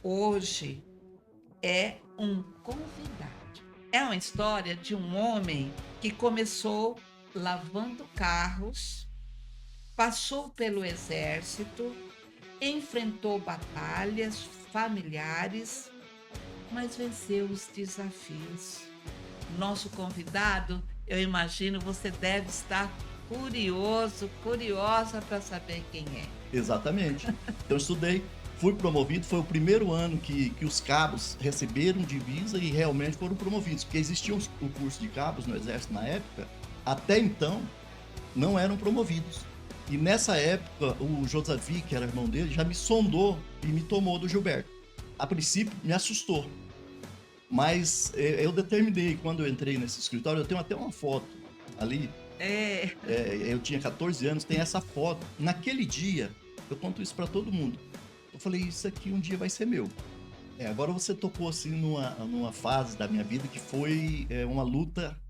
Hoje é um convidado. É uma história de um homem que começou lavando carros, passou pelo exército, enfrentou batalhas familiares, mas venceu os desafios. Nosso convidado, eu imagino, você deve estar curioso, curiosa para saber quem é. Exatamente. Então eu estudei, fui promovido, foi o primeiro ano que os cabos receberam divisa e realmente foram promovidos, porque existia o curso de cabos no exército na época, até então não eram promovidos. E nessa época o Josavi, que era irmão dele, já me sondou e me tomou do Gilberto. A princípio me assustou, mas eu determinei, quando eu entrei nesse escritório, eu tenho até uma foto ali, É, eu tinha 14 anos, tem essa foto. Naquele dia, eu conto isso pra todo mundo. Eu falei, isso aqui um dia vai ser meu. Agora você tocou assim numa fase da minha vida que foi uma luta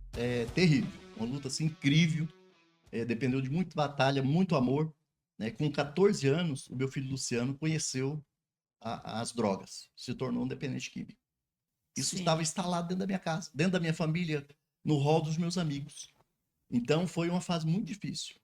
terrível, uma luta assim incrível, dependeu de muita batalha, muito amor. Né? Com 14 anos, o meu filho Luciano conheceu as drogas, se tornou um dependente químico. Isso estava sim. instalado dentro da minha casa, dentro da minha família, no rol dos meus amigos. Então foi uma fase muito difícil.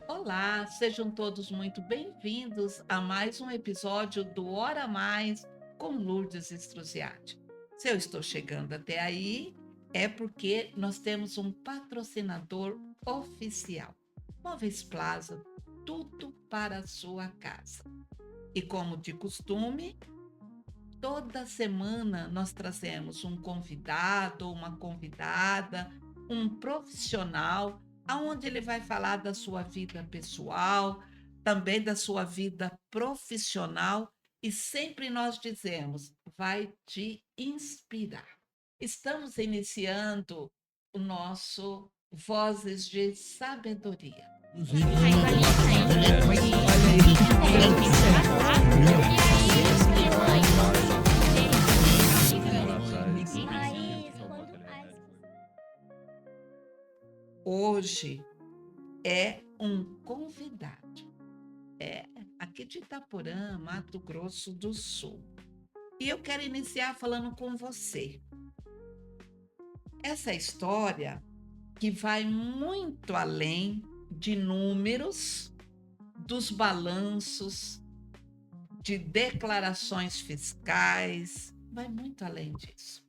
Olá, sejam todos muito bem-vindos a mais um episódio do Hora Mais com Lourdes Estruziati. Se eu estou chegando até aí, é porque nós temos um patrocinador oficial. Móveis Plaza, tudo para a sua casa. E como de costume, toda semana nós trazemos um convidado, uma convidada, um profissional, aonde ele vai falar da sua vida pessoal, também da sua vida profissional, e sempre nós dizemos, vai te inspirar. Estamos iniciando o nosso Vozes de Sabedoria. Hoje é um convidado. É aqui de Itaporã, Mato Grosso do Sul. E eu quero iniciar falando com você. Essa história que vai muito além de números, dos balanços, de declarações fiscais, vai muito além disso.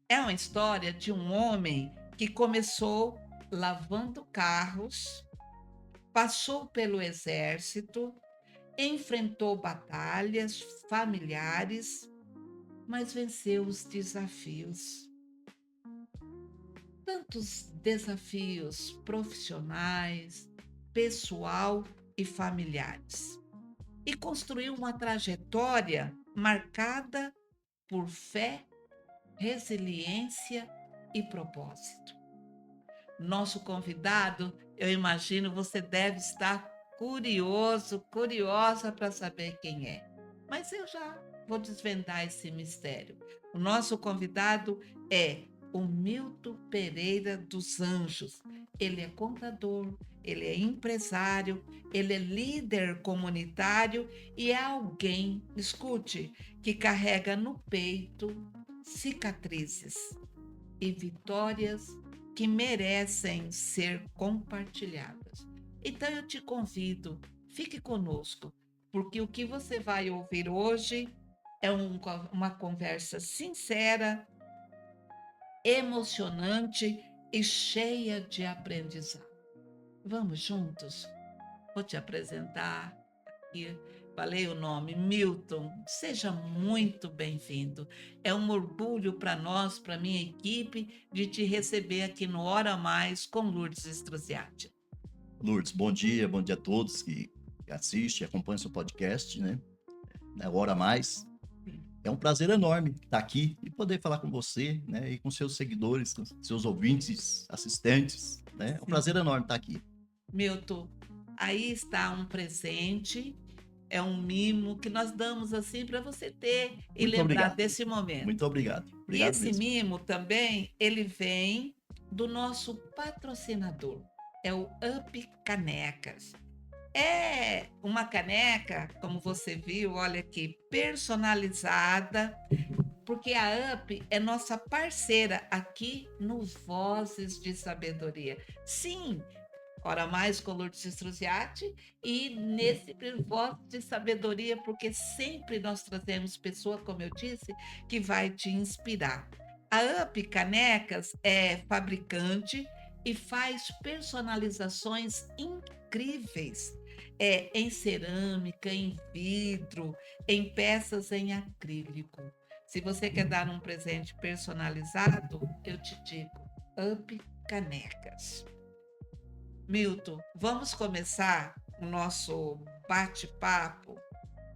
É uma história de um homem que começou lavando carros, passou pelo exército, enfrentou batalhas familiares, mas venceu os desafios. Tantos desafios profissionais, pessoal e familiares. E construiu uma trajetória marcada por fé, resiliência e propósito. Nosso convidado, eu imagino, você deve estar curioso, curiosa para saber quem é. Mas eu já vou desvendar esse mistério. O nosso convidado é o Milton Pereira dos Anjos. Ele é contador, ele é empresário, ele é líder comunitário e é alguém, escute, que carrega no peito cicatrizes e vitórias que merecem ser compartilhadas. Então eu te convido, fique conosco, porque o que você vai ouvir hoje é uma conversa sincera, emocionante e cheia de aprendizado. Vamos juntos? Vou te apresentar aqui. Falei o nome, Milton. Seja muito bem-vindo. É um orgulho para nós, para minha equipe, de te receber aqui no Hora Mais com Lourdes Estruziati. Lourdes, bom dia a todos que assistem, acompanham seu podcast, né? Hora Mais. É um prazer enorme estar aqui e poder falar com você, né? E com seus seguidores, com seus ouvintes, assistentes, né? É um Sim. prazer enorme estar aqui. Milton, aí está um presente, é um mimo que nós damos assim para você ter e Muito lembrar obrigado. desse momento. Muito obrigado. E Obrigado esse mesmo. mimo também, ele vem do nosso patrocinador. É o Up Canecas. É uma caneca, como você viu, olha aqui, personalizada, porque a UP é nossa parceira aqui no Vozes de Sabedoria. Sim, ora mais com Lourdes Struziati e nesse Voz de Sabedoria, porque sempre nós trazemos pessoa, como eu disse, que vai te inspirar. A UP Canecas é fabricante e faz personalizações incríveis. É em cerâmica, em vidro, em peças em acrílico. Se você quer dar um presente personalizado, eu te digo, Up Canecas. Milton, vamos começar o nosso bate-papo.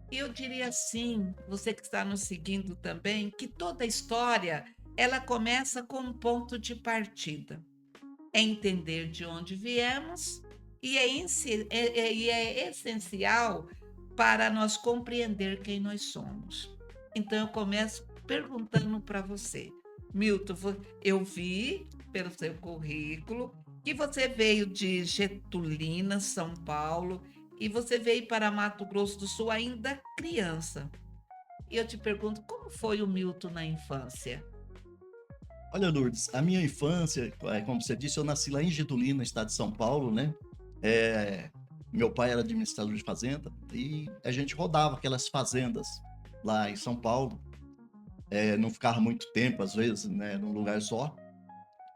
E eu diria assim, você que está nos seguindo também, que toda história ela começa com um ponto de partida. É entender de onde viemos e é essencial para nós compreender quem nós somos. Então eu começo perguntando para você, Milton, eu vi pelo seu currículo que você veio de Getulina, São Paulo, e você veio para Mato Grosso do Sul ainda criança. E eu te pergunto, como foi o Milton na infância? Olha, Lourdes, a minha infância, como você disse, eu nasci lá em Getulina, no estado de São Paulo, né? É, meu pai era administrador de fazenda e a gente rodava aquelas fazendas lá em São Paulo. Não ficava muito tempo, às vezes, né, num lugar só.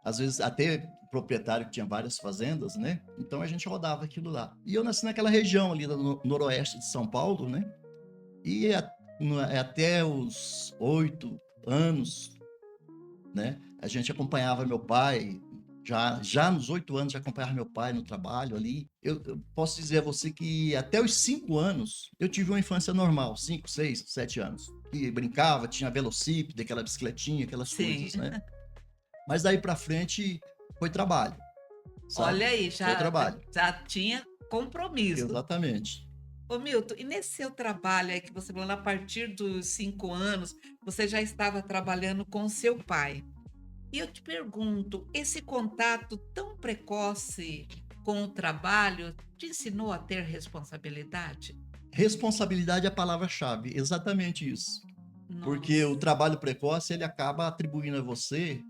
Às vezes, até o proprietário que tinha várias fazendas, né? Então a gente rodava aquilo lá. E eu nasci naquela região ali do noroeste de São Paulo, né? E até os 8 anos, né? A gente acompanhava meu pai, já nos 8 anos já acompanhava meu pai no trabalho ali. Eu posso dizer a você que até os 5 anos eu tive uma infância normal, 5, 6, 7 anos. E brincava, tinha velocípede, aquela bicicletinha, aquelas Sim. coisas, né? Mas daí pra frente foi trabalho, sabe? Olha aí, Foi já, trabalho. já tinha compromisso. Exatamente. Ô Milton, e nesse seu trabalho aí que você falou, a partir dos 5 anos, você já estava trabalhando com o seu pai. E eu te pergunto, esse contato tão precoce com o trabalho te ensinou a ter responsabilidade? Responsabilidade é a palavra-chave, exatamente isso. Porque o Nossa, trabalho precoce, ele acaba atribuindo a você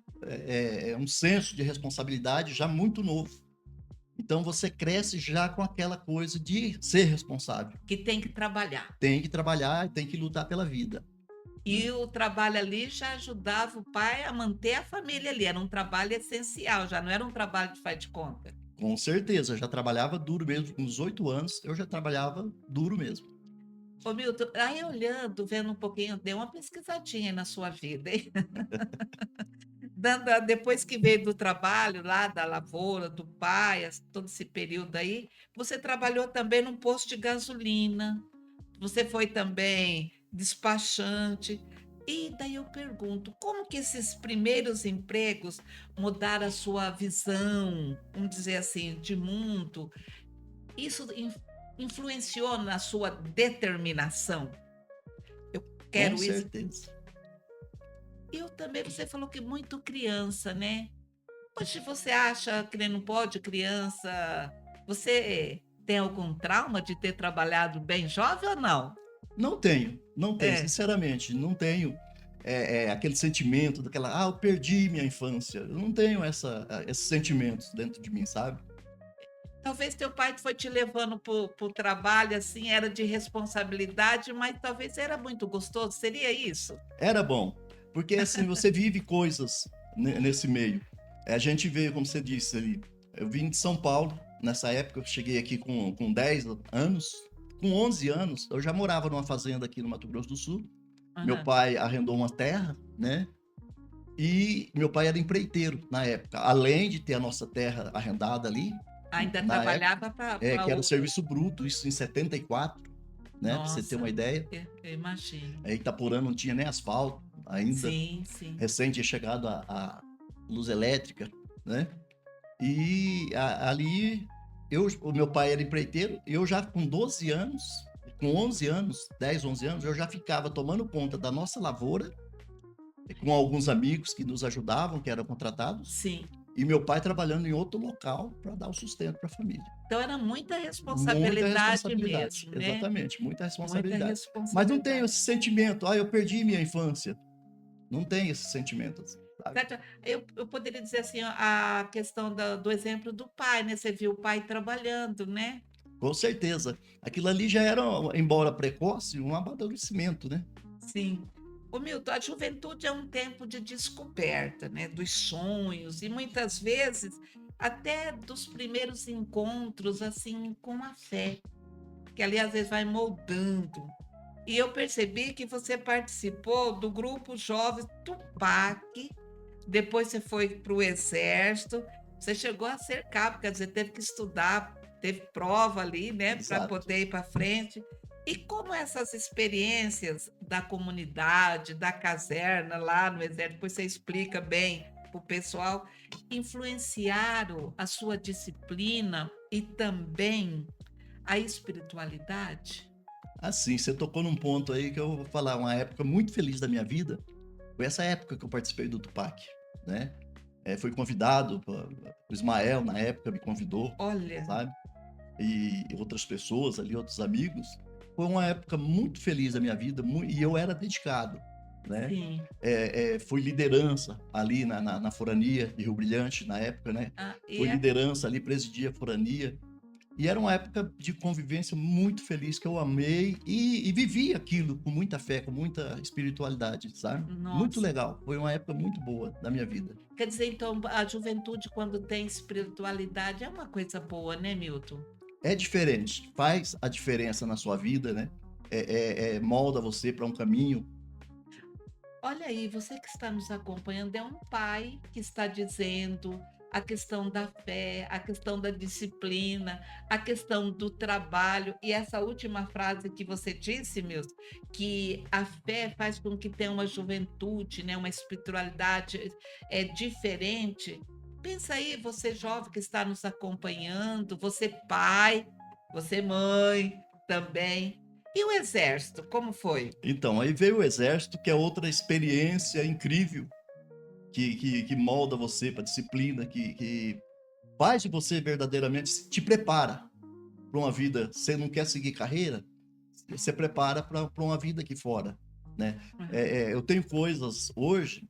um senso de responsabilidade já muito novo. Então você cresce já com aquela coisa de ser responsável. que tem que trabalhar. Tem que trabalhar e tem que lutar pela vida, né? E o trabalho ali já ajudava o pai a manter a família ali. Era um trabalho essencial, já não era um trabalho de faz de conta. Com certeza, eu já trabalhava duro mesmo. Com uns 8 anos, eu já trabalhava duro mesmo. Ô Milton, aí olhando, vendo um pouquinho, deu uma pesquisadinha na sua vida, hein? Depois que veio do trabalho lá, da lavoura, do pai, todo esse período aí, você trabalhou também num posto de gasolina, você foi também despachante. E daí eu pergunto, como que esses primeiros empregos mudaram a sua visão, vamos dizer assim, de mundo? Isso influenciou na sua determinação? Eu Com quero isso. certeza. Eu também, você falou que muito criança, né? Hoje você acha que nem não pode criança? Você tem algum trauma de ter trabalhado bem jovem ou não? Não tenho, É. sinceramente, não tenho aquele sentimento daquela, eu perdi minha infância. Eu não tenho esses sentimentos dentro de mim, sabe? Talvez teu pai foi te levando pro trabalho, assim, era de responsabilidade, mas talvez era muito gostoso, seria isso? Era bom, porque assim, você vive coisas nesse meio. A gente vê, como você disse ali, eu vim de São Paulo, nessa época eu cheguei aqui com 10 anos, com 11 anos, eu já morava numa fazenda aqui no Mato Grosso do Sul. Meu Aham. pai arrendou uma terra, né? E meu pai era empreiteiro na época. Além de ter a nossa terra arrendada ali, Ainda na época, trabalhava para que era o o... serviço bruto, isso em 74, né? Para você ter uma Nossa, ideia. eu imagino. Itaporã não tinha nem asfalto ainda, Sim, sim. recente tinha chegado a luz elétrica, né? E ali, o meu pai era empreiteiro, e eu já com 12 anos, com 11 anos, 10, 11 anos, eu já ficava tomando conta da nossa lavoura, com alguns amigos que nos ajudavam, que eram contratados, Sim. e meu pai trabalhando em outro local para dar o sustento para a família. Então era muita Muita responsabilidade responsabilidade, mesmo, né? exatamente, muita Muita responsabilidade. Mas não tenho responsabilidade. esse sentimento: "Ah, eu perdi minha infância". Não tenho esse sentimento, sabe. Certo? Eu poderia dizer assim, ó, a questão do exemplo do pai, né? Você viu o pai trabalhando, né? Com certeza. Aquilo ali já era, embora precoce, um amadurecimento, né. Sim. Ô Milton, a juventude é um tempo de descoberta, né, dos sonhos e muitas vezes até dos primeiros encontros, assim, com a fé, que ali às vezes vai moldando. E eu percebi que você participou do grupo Jovens Tupac, depois você foi para o exército, você chegou a ser cabo, quer dizer, teve que estudar, teve prova ali, né, para Exato. poder ir para frente. E como essas experiências da comunidade, da caserna lá no exército, depois você explica bem para o pessoal, influenciaram a sua disciplina e também a espiritualidade? Assim, você tocou num ponto aí que eu vou falar, uma época muito feliz da minha vida, foi essa época que eu participei do Tupac, né. Fui convidado, o Ismael na época me convidou, Olha, sabe, e outras pessoas ali, outros amigos. Foi uma época muito feliz da minha vida, e eu era dedicado, né. sim. Fui liderança ali na forania de Rio Brilhante na época, né. Ah, e Fui é liderança ali, presidia a forania. E era uma época de convivência muito feliz que eu amei e vivi aquilo com muita fé, com muita espiritualidade, sabe. Muito nossa. legal, foi uma época muito boa da minha vida. Quer dizer, então, a juventude, quando tem espiritualidade, é uma coisa boa, né, Milton? É diferente, faz a diferença na sua vida, né, molda você para um caminho. Olha aí, você que está nos acompanhando é um pai que está dizendo a questão da fé, a questão da disciplina, a questão do trabalho. E essa última frase que você disse, Milton, que a fé faz com que tenha uma juventude, né, uma espiritualidade diferente. Pensa aí, você jovem que está nos acompanhando, você pai, você mãe também. E o exército, como foi? Então, aí veio o exército, que é outra experiência incrível, que molda você para disciplina, que faz de você verdadeiramente, te prepara para uma vida. Você não quer seguir carreira? Você prepara para uma vida aqui fora, né. Eu tenho coisas hoje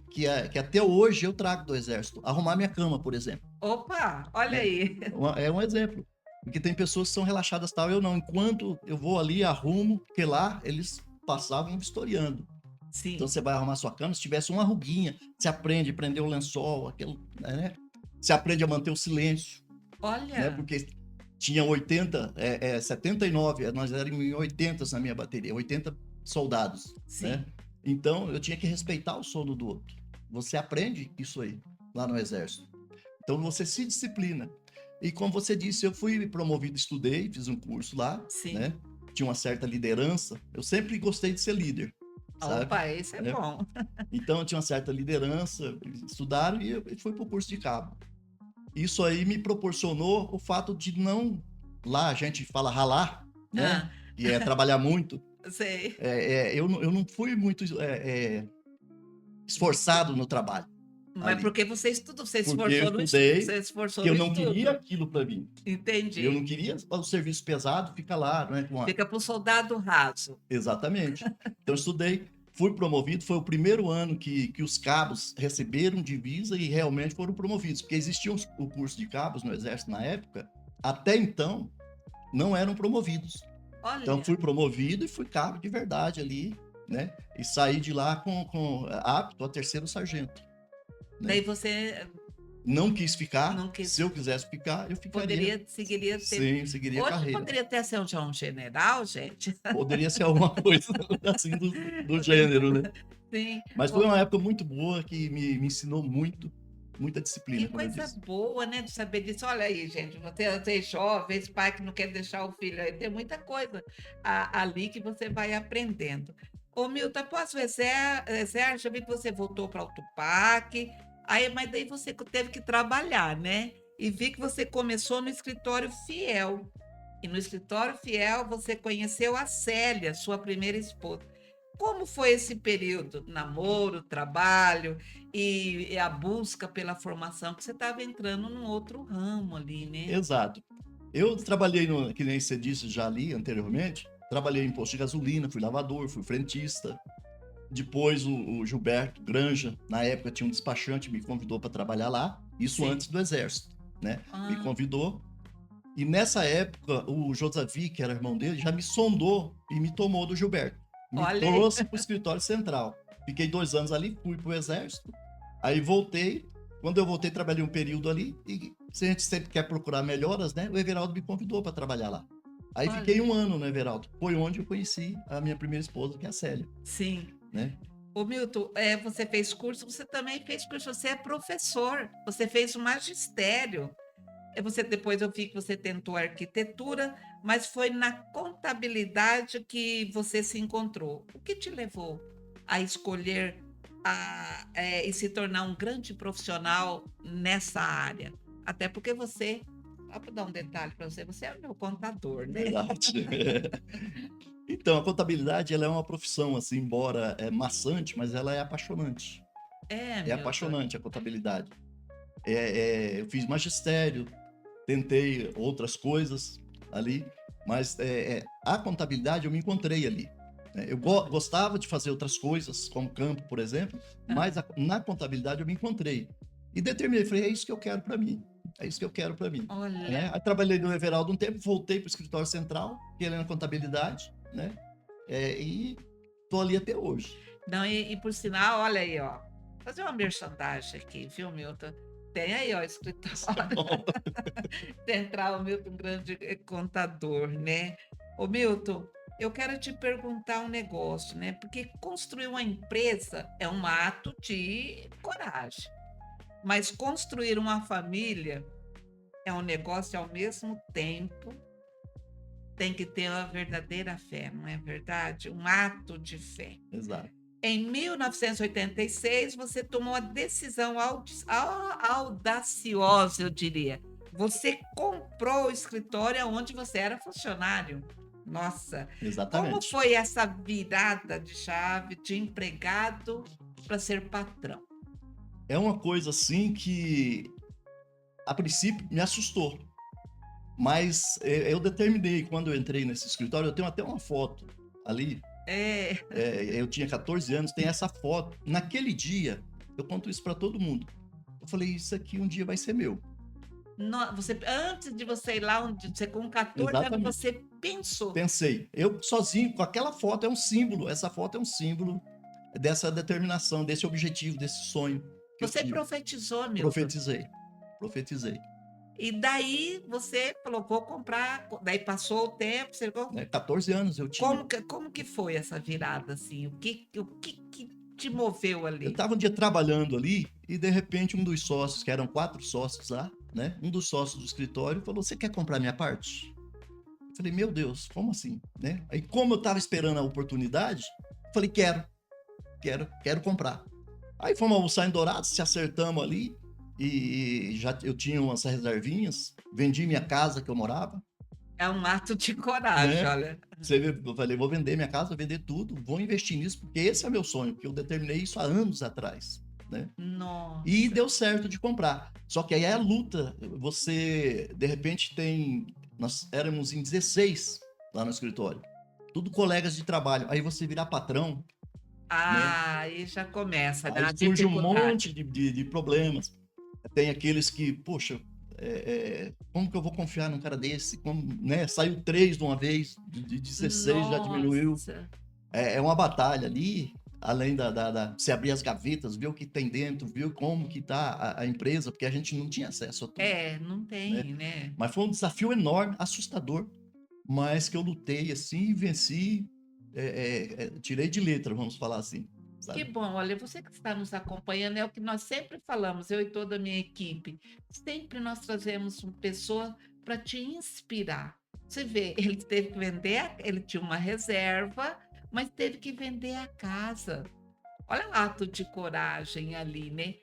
que até hoje eu trago do exército. Arrumar minha cama, por exemplo, Opa, olha né. aí. É um exemplo, porque tem pessoas que são relaxadas, tal, eu não. Enquanto eu vou ali, arrumo, porque lá eles passavam vistoriando. Então Sim, você vai arrumar sua cama, se tivesse uma ruguinha, você aprende a prender o lençol, aquilo, né. Você aprende a manter o silêncio, né, olha, porque tinha 80, 79, nós éramos em 80 na minha bateria, 80 soldados, né. sim. Então eu tinha que respeitar o sono do outro. Você aprende isso aí, lá no exército. Então você se disciplina. E como você disse, eu fui promovido, estudei, fiz um curso lá, Sim. né, tinha uma certa liderança, eu sempre gostei de ser líder, sabe, Opa, esse é né. bom. Então eu tinha uma certa liderança, estudaram e eu fui para o curso de cabo. Isso aí me proporcionou o fato de não, lá a gente fala ralar, né, Hã, que é trabalhar muito. sei. Eu não fui muito, esforçado no trabalho, Mas ali, porque você estudou, você porque eu esforçou no estu estudei, você esforçou que eu no não queria estudo. aquilo para mim. Eu Entendi. não queria o serviço pesado, ficar lá, né, com a Fica para o soldado raso. exatamente. Então eu estudei, fui promovido, foi o primeiro ano que os cabos receberam divisa e realmente foram promovidos, porque existia o curso de cabos no exército na época, até então não eram promovidos. Então Olha, fui promovido e fui cabo de verdade ali, né, e saí de lá com apto a terceiro sargento, daí né. você Não quis ficar, não quis se eu quisesse ficar, eu ficaria, poderia seguiria ter sim, seguiria a hoje carreira. poderia até ser já um general, gente. Poderia ser alguma coisa assim do gênero, né. Sim. Mas foi uma época muito boa que me ensinou muito, muita Que disciplina, como eu coisa disse. boa, né, de saber disso. Olha aí, gente, você é jovem, esse pai que não quer deixar o filho aí, tem muita coisa ali que você vai aprendendo. Ô Milton, após o exército, eu vi que você voltou para o Tupac, aí mas daí você teve que trabalhar, né, e vi que você começou no escritório Fiel, e no escritório Fiel você conheceu a Célia, sua primeira esposa. Como foi esse período? Namoro, trabalho e a busca pela formação, que você estava entrando num outro ramo ali, né? Exato. Eu trabalhei no que nem você disse já ali anteriormente, trabalhei em posto de gasolina, fui lavador, fui frentista. Depois o Gilberto Granja, na época tinha um despachante, me convidou para trabalhar lá, isso Sim. antes do exército, né? Me Ah, convidou. E nessa época, o Josavi, que era irmão dele, já me sondou e me tomou do Gilberto. Me olha aí. trouxe para o escritório central. Fiquei 2 anos ali, fui para o exército. Aí voltei. Quando eu voltei, trabalhei um período ali. E se a gente sempre quer procurar melhoras, né? O Everaldo me convidou para trabalhar lá. Aí fiquei Olha. 1 ano no Everaldo. Foi onde eu conheci a minha primeira esposa, que é a Célia, Sim. né? Ô Milton, você fez curso, você também fez curso, você é professor, você fez o magistério. Você depois eu vi que você tentou arquitetura, mas foi na contabilidade que você se encontrou. O que te levou a escolher e se tornar um grande profissional nessa área? Até porque você, só para dar um detalhe para você, você é o meu contador, né? Verdade. Então, a contabilidade, ela é uma profissão, assim, embora maçante, mas ela é apaixonante. É, É Milton. apaixonante a contabilidade. Eu fiz magistério, tentei outras coisas ali, mas a contabilidade eu me encontrei ali, né? Eu Olha, gostava de fazer outras coisas, como campo, por exemplo, mas aham, na contabilidade eu me encontrei. E determinei, falei, é isso que eu quero para mim. É isso que eu quero para mim. Né? olha. Aí trabalhei no Everaldo um tempo, voltei para o escritório central, querendo contabilidade, né? E tô ali até hoje. Não, e por sinal, olha aí, ó. Fazer uma merchandising aqui, viu, Milton? Tem aí, ó, escritório. Bom, Central Milton, grande contador, né? Ô Milton, eu quero te perguntar um negócio, né? Porque construir uma empresa é um ato de coragem, mas construir uma família é um negócio ao mesmo tempo, tem que ter uma verdadeira fé, não é verdade? Um ato de fé. exato. Em 1986, você tomou a decisão audaciosa, eu diria. Você comprou o escritório onde você era funcionário. Nossa, como Exatamente. foi essa virada de chave de empregado para ser patrão? É uma coisa assim que, a princípio, me assustou. Mas eu determinei, quando eu entrei nesse escritório, eu tenho até uma foto ali. É, Eu tinha 14 anos, tem essa foto. Naquele dia, eu conto isso para todo mundo. Eu falei, isso aqui um dia vai ser meu. você, antes de você ir lá, onde você com 14 anos, Exatamente. você pensou, Pensei, eu sozinho, com aquela foto, é um símbolo. Essa foto é um símbolo dessa determinação, desse objetivo, desse sonho que eu você tive. profetizou, Milton. Profetizei, profetizei. E daí você falou: "Vou comprar", daí passou o tempo, você falou, Né? 14 anos eu tinha. como que foi essa virada, assim? O que te moveu Eu ali? estava um dia trabalhando ali e de repente um dos sócios, que eram 4 sócios lá, né? Um dos sócios do escritório falou: "Você quer comprar minha parte?" Eu falei: "Meu Deus, como assim?", né? Aí como eu estava esperando a oportunidade, falei: "Quero comprar". Aí fomos almoçar em Dourados, se acertamos ali e já eu tinha umas reservinhas, vendi minha casa que eu morava, É um ato de coragem, né? olha. Você vê, eu falei: "Vou vender minha casa, vender tudo, vou investir nisso, porque esse é meu sonho", que eu determinei isso há anos atrás, né? E Nossa. deu certo de comprar. Só que aí é a luta. Você, de repente, tem. Nós éramos em 16 lá no escritório. Tudo colegas de trabalho. Aí você virar patrão, né? Ah, aí já começa, né, Aí a surge um dificuldade. monte de problemas. Tem aqueles que, poxa, como que eu vou confiar num cara desse? Como, né? Saiu 3 de uma vez, de 16 já diminuiu. Nossa. É uma batalha ali, além você abrir as gavetas, ver o que tem dentro, ver como que tá a empresa, porque a gente não tinha acesso a tudo, É, não né? tem, né. Mas foi um desafio enorme, assustador, mas que eu lutei assim e venci, tirei de letra, vamos falar assim, Que sabe? bom, olha, você que está nos acompanhando, é o que nós sempre falamos, eu e toda a minha equipe. Sempre nós trazemos uma pessoa para te inspirar. Você vê, ele teve que vender, ele tinha uma reserva, mas teve que vender a casa. Olha o ato de coragem ali, né?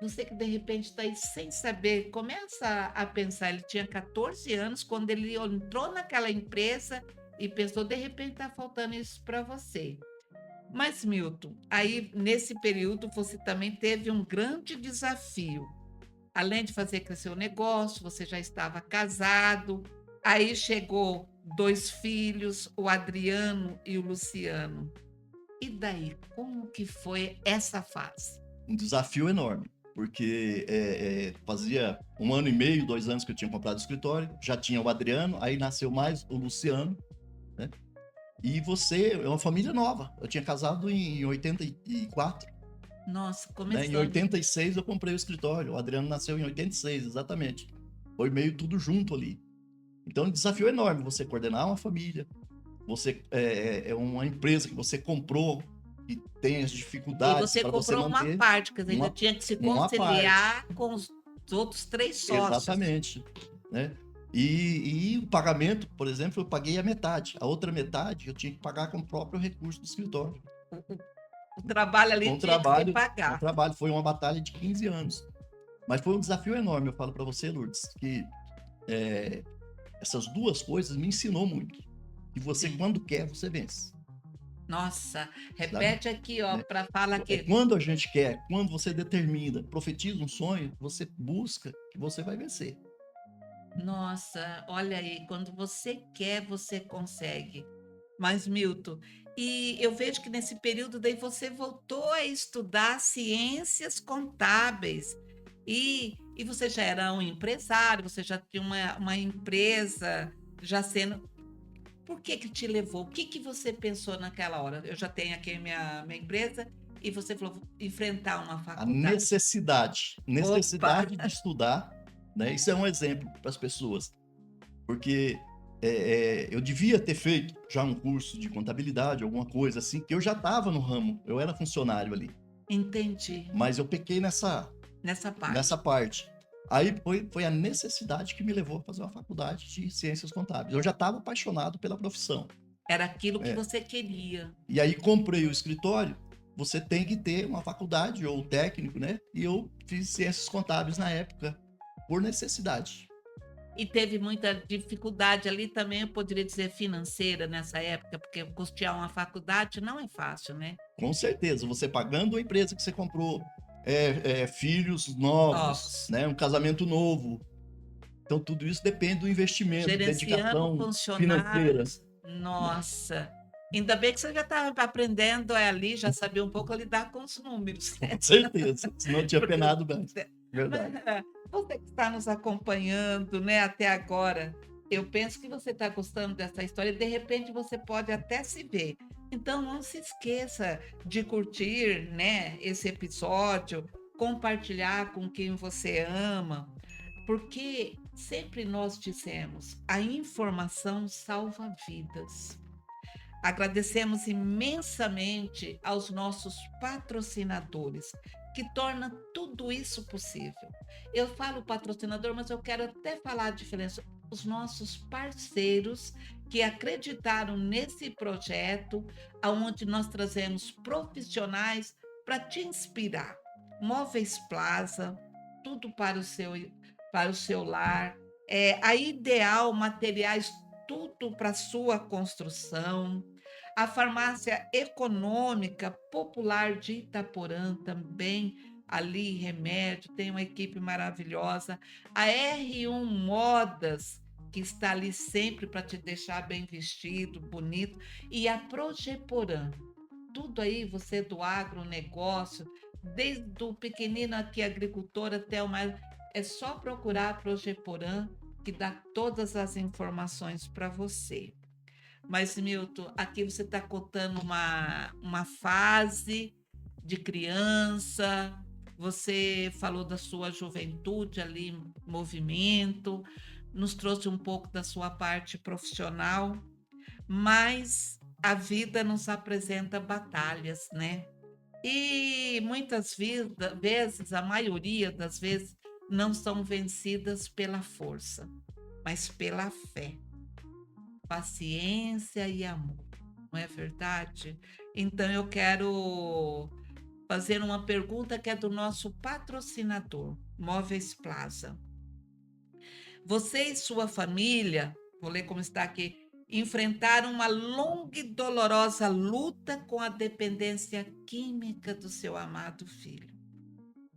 Você que de repente está aí sem saber, começa a pensar. Ele tinha 14 anos quando ele entrou naquela empresa e pensou, de repente está faltando isso para você. Mas, Milton, aí nesse período você também teve um grande desafio. Além de fazer crescer o negócio, você já estava casado, aí chegou 2 filhos, o Adriano e o Luciano. E daí, como que foi essa fase? Um desafio enorme, porque fazia 1 ano e meio, 2 anos que eu tinha comprado o escritório, já tinha o Adriano, aí nasceu mais o Luciano, né? E você é uma família nova. Eu tinha casado em 84, Nossa, né? Em começando. 86 eu comprei o escritório. O Adriano nasceu em 86, exatamente. Foi meio tudo junto ali. Então, é um desafio enorme você coordenar uma família. Você é uma empresa que você comprou e tem as E dificuldades você para você comprou uma manter parte, quer dizer, ainda uma, tinha que se uma parte. conciliar com os outros 3 sócios. Exatamente, né? E o pagamento, por exemplo, eu paguei a metade. A outra metade eu tinha que pagar com o próprio recurso do escritório. O trabalho ali Com o tinha que se trabalho, com o pagar. trabalho. Foi uma batalha de 15 anos. Mas foi um desafio enorme, eu falo para você, Lourdes, que essas duas coisas me ensinou muito. Que você, Sim. quando quer, você vence. Nossa, Sabe? repete aqui, ó, Né? para falar É que quando a gente quer, quando você determina, profetiza um sonho, você busca que você vai vencer. nossa, olha aí, quando você quer, você consegue. Mas, Milton, e eu vejo que nesse período daí você voltou a estudar ciências contábeis. E você já era um empresário, você já tinha uma empresa já sendo. Por que que te levou? O que que você pensou naquela hora? Eu já tenho aqui minha empresa e você falou "Vou enfrentar uma A faculdade. Opa! necessidade de estudar, né? Isso é um exemplo para as pessoas, porque eu devia ter feito já um curso de contabilidade, alguma coisa assim, que eu já estava no ramo, eu era funcionário ali, Entendi, mas eu pequei nessa nessa parte. parte. Aí foi a necessidade que me levou a fazer uma faculdade de ciências contábeis. Eu já estava apaixonado pela profissão. Era aquilo que É. você queria. E aí comprei o escritório, você tem que ter uma faculdade ou técnico, né? E eu fiz ciências contábeis na época, por necessidade. E teve muita dificuldade ali também, eu poderia dizer financeira nessa época, porque custear uma faculdade não é fácil, né? Com certeza, você pagando a empresa que você comprou, filhos novos, Novos. né? Um casamento novo. Então, tudo isso depende do investimento, Gerenciando dedicação financeira. funcionários. Nossa! Ainda bem que você já estava aprendendo ali, já sabia um pouco lidar com os números. Com certeza, senão eu tinha Porque penado mais. mas, Verdade. você que está nos acompanhando, né, até agora, eu penso que você está gostando dessa história e de repente você pode até se ver. Então não se esqueça de curtir, né, esse episódio, compartilhar com quem você ama, porque sempre nós dissemos, a informação salva vidas. Agradecemos imensamente aos nossos patrocinadores, que tornam tudo isso possível. Eu falo patrocinador, mas eu quero até falar a diferença. Os nossos parceiros que acreditaram nesse projeto, aonde nós trazemos profissionais para te inspirar. Móveis Plaza, tudo para o seu lar. A Ideal Materiais, tudo para sua construção. A Farmácia Econômica Popular de Itaporã também, ali remédio, tem uma equipe maravilhosa. A R1 Modas, que está ali sempre para te deixar bem vestido, bonito. E a Progeporã, tudo aí, você do agronegócio, desde o pequenino aqui, agricultor, até o mais. É só procurar a Progeporã, que dá todas as informações para você. Mas, Milton, aqui você está contando uma fase de criança, você falou da sua juventude ali, movimento, nos trouxe um pouco da sua parte profissional, mas a vida nos apresenta batalhas, né? E muitas vezes, a maioria das vezes, não são vencidas pela força, mas pela fé, paciência e amor, não é verdade? Então eu quero fazer uma pergunta que é do nosso patrocinador, Móveis Plaza. Você e sua família, vou ler como está aqui, enfrentaram uma longa e dolorosa luta com a dependência química do seu amado filho.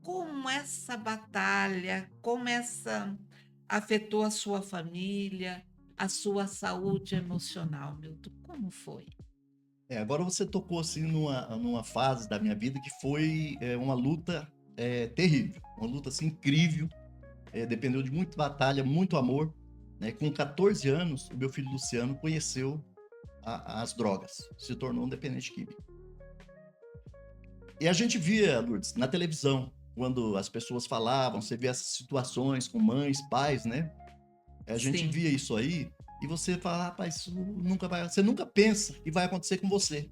Como essa batalha, como essa afetou a sua família, a sua saúde emocional, Milton? Como foi? Agora você tocou assim numa fase da minha vida que foi uma luta terrível, uma luta assim incrível, dependeu de muita batalha, muito amor, né? Com 14 anos, o meu filho Luciano conheceu as drogas, se tornou um dependente químico. E a gente via, Lourdes, na televisão, quando as pessoas falavam, você via essas situações com mães, pais, né? A gente Sim, via isso aí e você fala, rapaz, isso nunca vai, você nunca pensa que vai acontecer com você.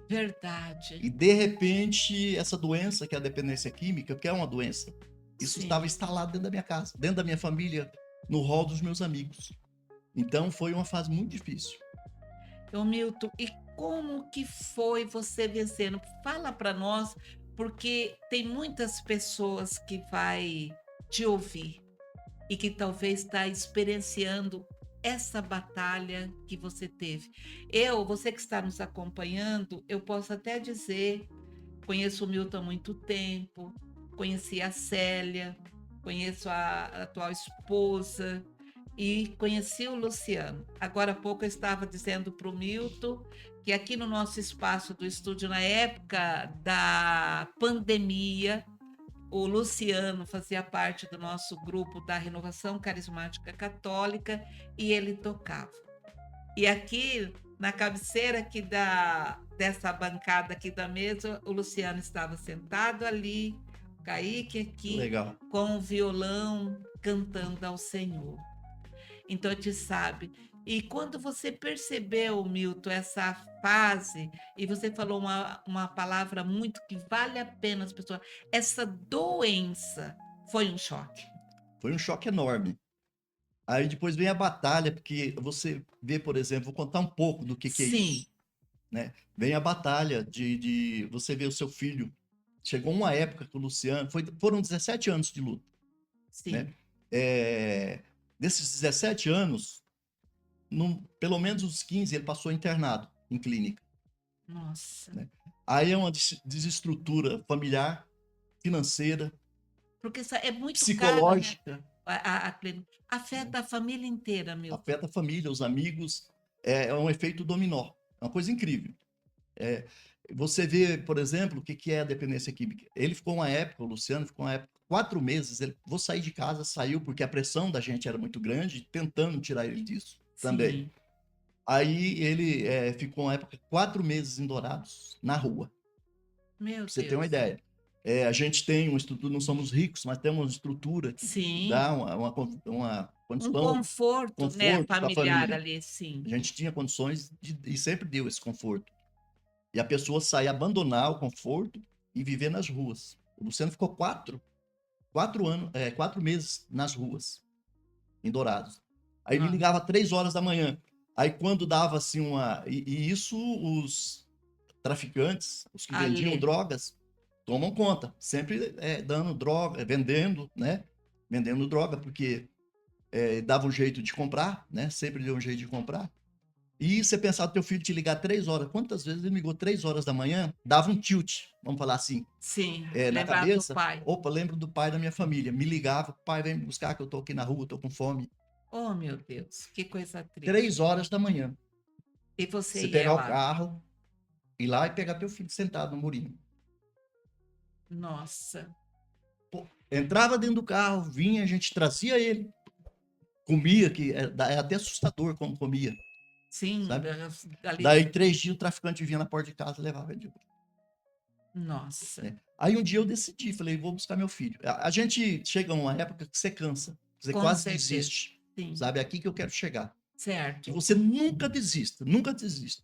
verdade. E de repente, essa doença, que é a dependência química, que é uma doença, isso estava Sim. instalado dentro da minha casa, dentro da minha família, no rol dos meus amigos. Então foi uma fase muito difícil. Ô Milton, e como que foi você vencendo? Fala para nós, porque tem muitas pessoas que vai te ouvir e que talvez está experienciando essa batalha que você teve. Você que está nos acompanhando, eu posso até dizer, conheço o Milton há muito tempo, conheci a Célia, conheço a atual esposa e conheci o Luciano. Agora há pouco eu estava dizendo para o Milton que aqui no nosso espaço do estúdio, na época da pandemia, o Luciano fazia parte do nosso grupo da Renovação Carismática Católica e ele tocava. E aqui na cabeceira aqui dessa bancada aqui da mesa, o Luciano estava sentado ali, o Kaique Que aqui legal. com o violão cantando ao Senhor. Então, te sabe. E quando você percebeu, Milton, essa fase, e você falou uma palavra muito que vale a pena as pessoas, essa doença foi um choque. Foi um choque enorme. Aí depois vem a batalha, porque você vê, por exemplo, vou contar um pouco do que é Sim, isso, né? Vem a batalha de você ver o seu filho. Chegou uma época que o Luciano, foram 17 anos de luta, né? sim. É, desses 17 anos, pelo menos uns 15 ele passou internado em clínica, Nossa. né? Aí é uma desestrutura familiar, financeira, Porque isso é muito caro, né? psicológica, A clínica. né? Afeta a família inteira, Milton. Afeta a família, os amigos, é um efeito dominó, é uma coisa incrível. É, você vê, por exemplo, o que é a dependência química. Ele ficou uma época, o Luciano ficou uma época, 4 meses, ele, vou sair de casa, saiu porque a pressão da gente era muito grande, tentando tirar ele disso também. Sim. Aí ele ficou uma época 4 meses em Dourados, na rua, Meu pra você ter uma Deus. ideia. A gente tem uma estrutura, não somos ricos, mas temos uma estrutura que Sim. dá uma Um condição, conforto, né, conforto para a familiar família. ali, sim. A gente tinha condições e sempre deu esse conforto. E a pessoa sai abandonar o conforto e viver nas ruas. O Luciano ficou 4 meses nas ruas, em Dourados. Aí me Nó ligava 3 horas da manhã. Aí quando dava assim uma. E isso os traficantes, os que vendiam ali. drogas, tomam conta. Sempre dando droga, vendendo, né? Vendendo droga, porque dava um jeito de comprar, né? Sempre deu um jeito de comprar. E você pensar do teu filho te ligar 3 horas. Quantas vezes ele me ligou 3 horas da manhã? Dava um tilt, vamos falar assim, Sim, na lembrar do cabeça. pai. Opa, lembro do pai da minha família. Me ligava, pai, vem me buscar que eu tô aqui na rua, tô com fome. Oh, meu Deus, que coisa três triste. horas da manhã. E você Você ia pegar o lá. carro, ir lá e pegar teu filho sentado no murinho. Nossa. Pô, entrava dentro do carro, vinha, a gente trazia ele, comia, que é até assustador como comia, Sim, sabe? ali. Daí 3 dias o traficante vinha na porta de casa e levava ele de volta, Nossa, né? Aí um dia eu decidi, falei, vou buscar meu filho. A gente chega a uma época que você cansa, você com quase certeza. desiste, Sim, sabe? É aqui que eu quero chegar. Que certo. você nunca desista, nunca desista.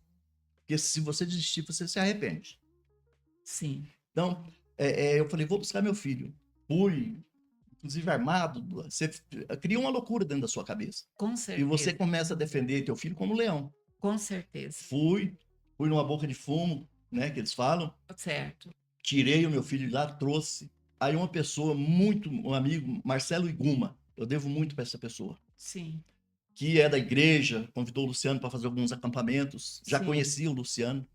Porque se você desistir, você se arrepende. Sim, Então, eu falei, vou buscar meu filho. Fui, inclusive armado. Você cria uma loucura dentro da sua cabeça. com E você certeza. começa a defender teu filho como leão. Com certeza. Fui numa boca de fumo, né, que eles falam. Certo. Tirei o meu filho de lá, trouxe. Aí uma pessoa um amigo, Marcelo Iguma. Eu devo muito para essa pessoa. Sim. que é da igreja, convidou o Luciano para fazer alguns acampamentos, já Sim, conhecia o Luciano.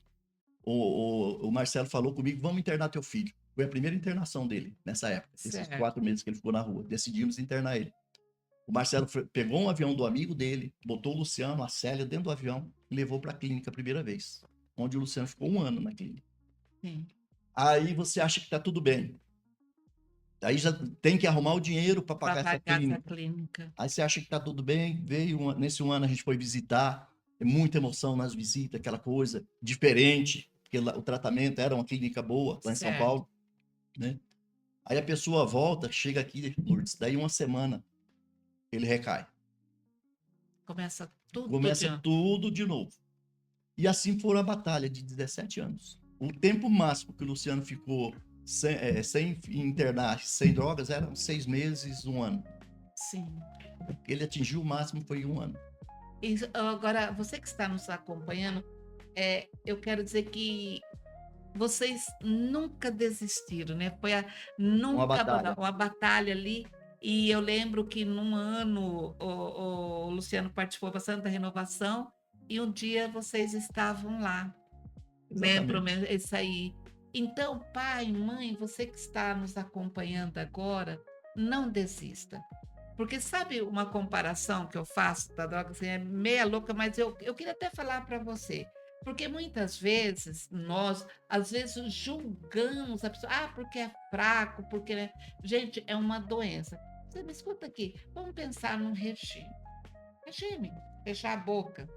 O Marcelo falou comigo, vamos internar teu filho. Foi a primeira internação dele, nessa época, esses certo. 4 meses que ele ficou na rua. Decidimos internar ele. O Marcelo pegou um avião do amigo dele, botou o Luciano, a Célia, dentro do avião e levou para a clínica a primeira vez, onde o Luciano ficou 1 ano na clínica. Sim. Aí você acha que está tudo bem. Aí já tem que arrumar o dinheiro para Para pagar essa pagar essa clínica. clínica. Aí você acha que está tudo bem. Nesse 1 ano a gente foi visitar, muita emoção nas visitas, aquela coisa diferente, porque o tratamento era uma clínica boa lá em São Certo. Paulo, né? Aí a pessoa volta, chega aqui, Lourdes, daí 1 semana ele recai. Começa tudo de Começa novo. tudo de novo. E assim foi a batalha de 17 anos. O tempo máximo que o Luciano ficou sem internar, sem drogas, eram 6 meses, 1 ano. Sim. Ele atingiu o máximo foi 1 ano. Agora, você que está nos acompanhando, eu quero dizer que vocês nunca desistiram, né? Uma Nunca batalha. abandonaram, uma batalha ali. E eu lembro que num ano o Luciano participou bastante da renovação e um dia vocês estavam lá. Lembro Exatamente. mesmo, isso aí. Então, pai, mãe, você que está nos acompanhando agora, não desista. Porque sabe uma comparação que eu faço da droga, assim, é meia louca, mas eu queria até falar para você. Porque muitas vezes nós, às vezes, julgamos a pessoa, porque é fraco, porque, né? Gente, é uma doença. Você me escuta aqui, vamos pensar num regime. Regime, fechar a boca.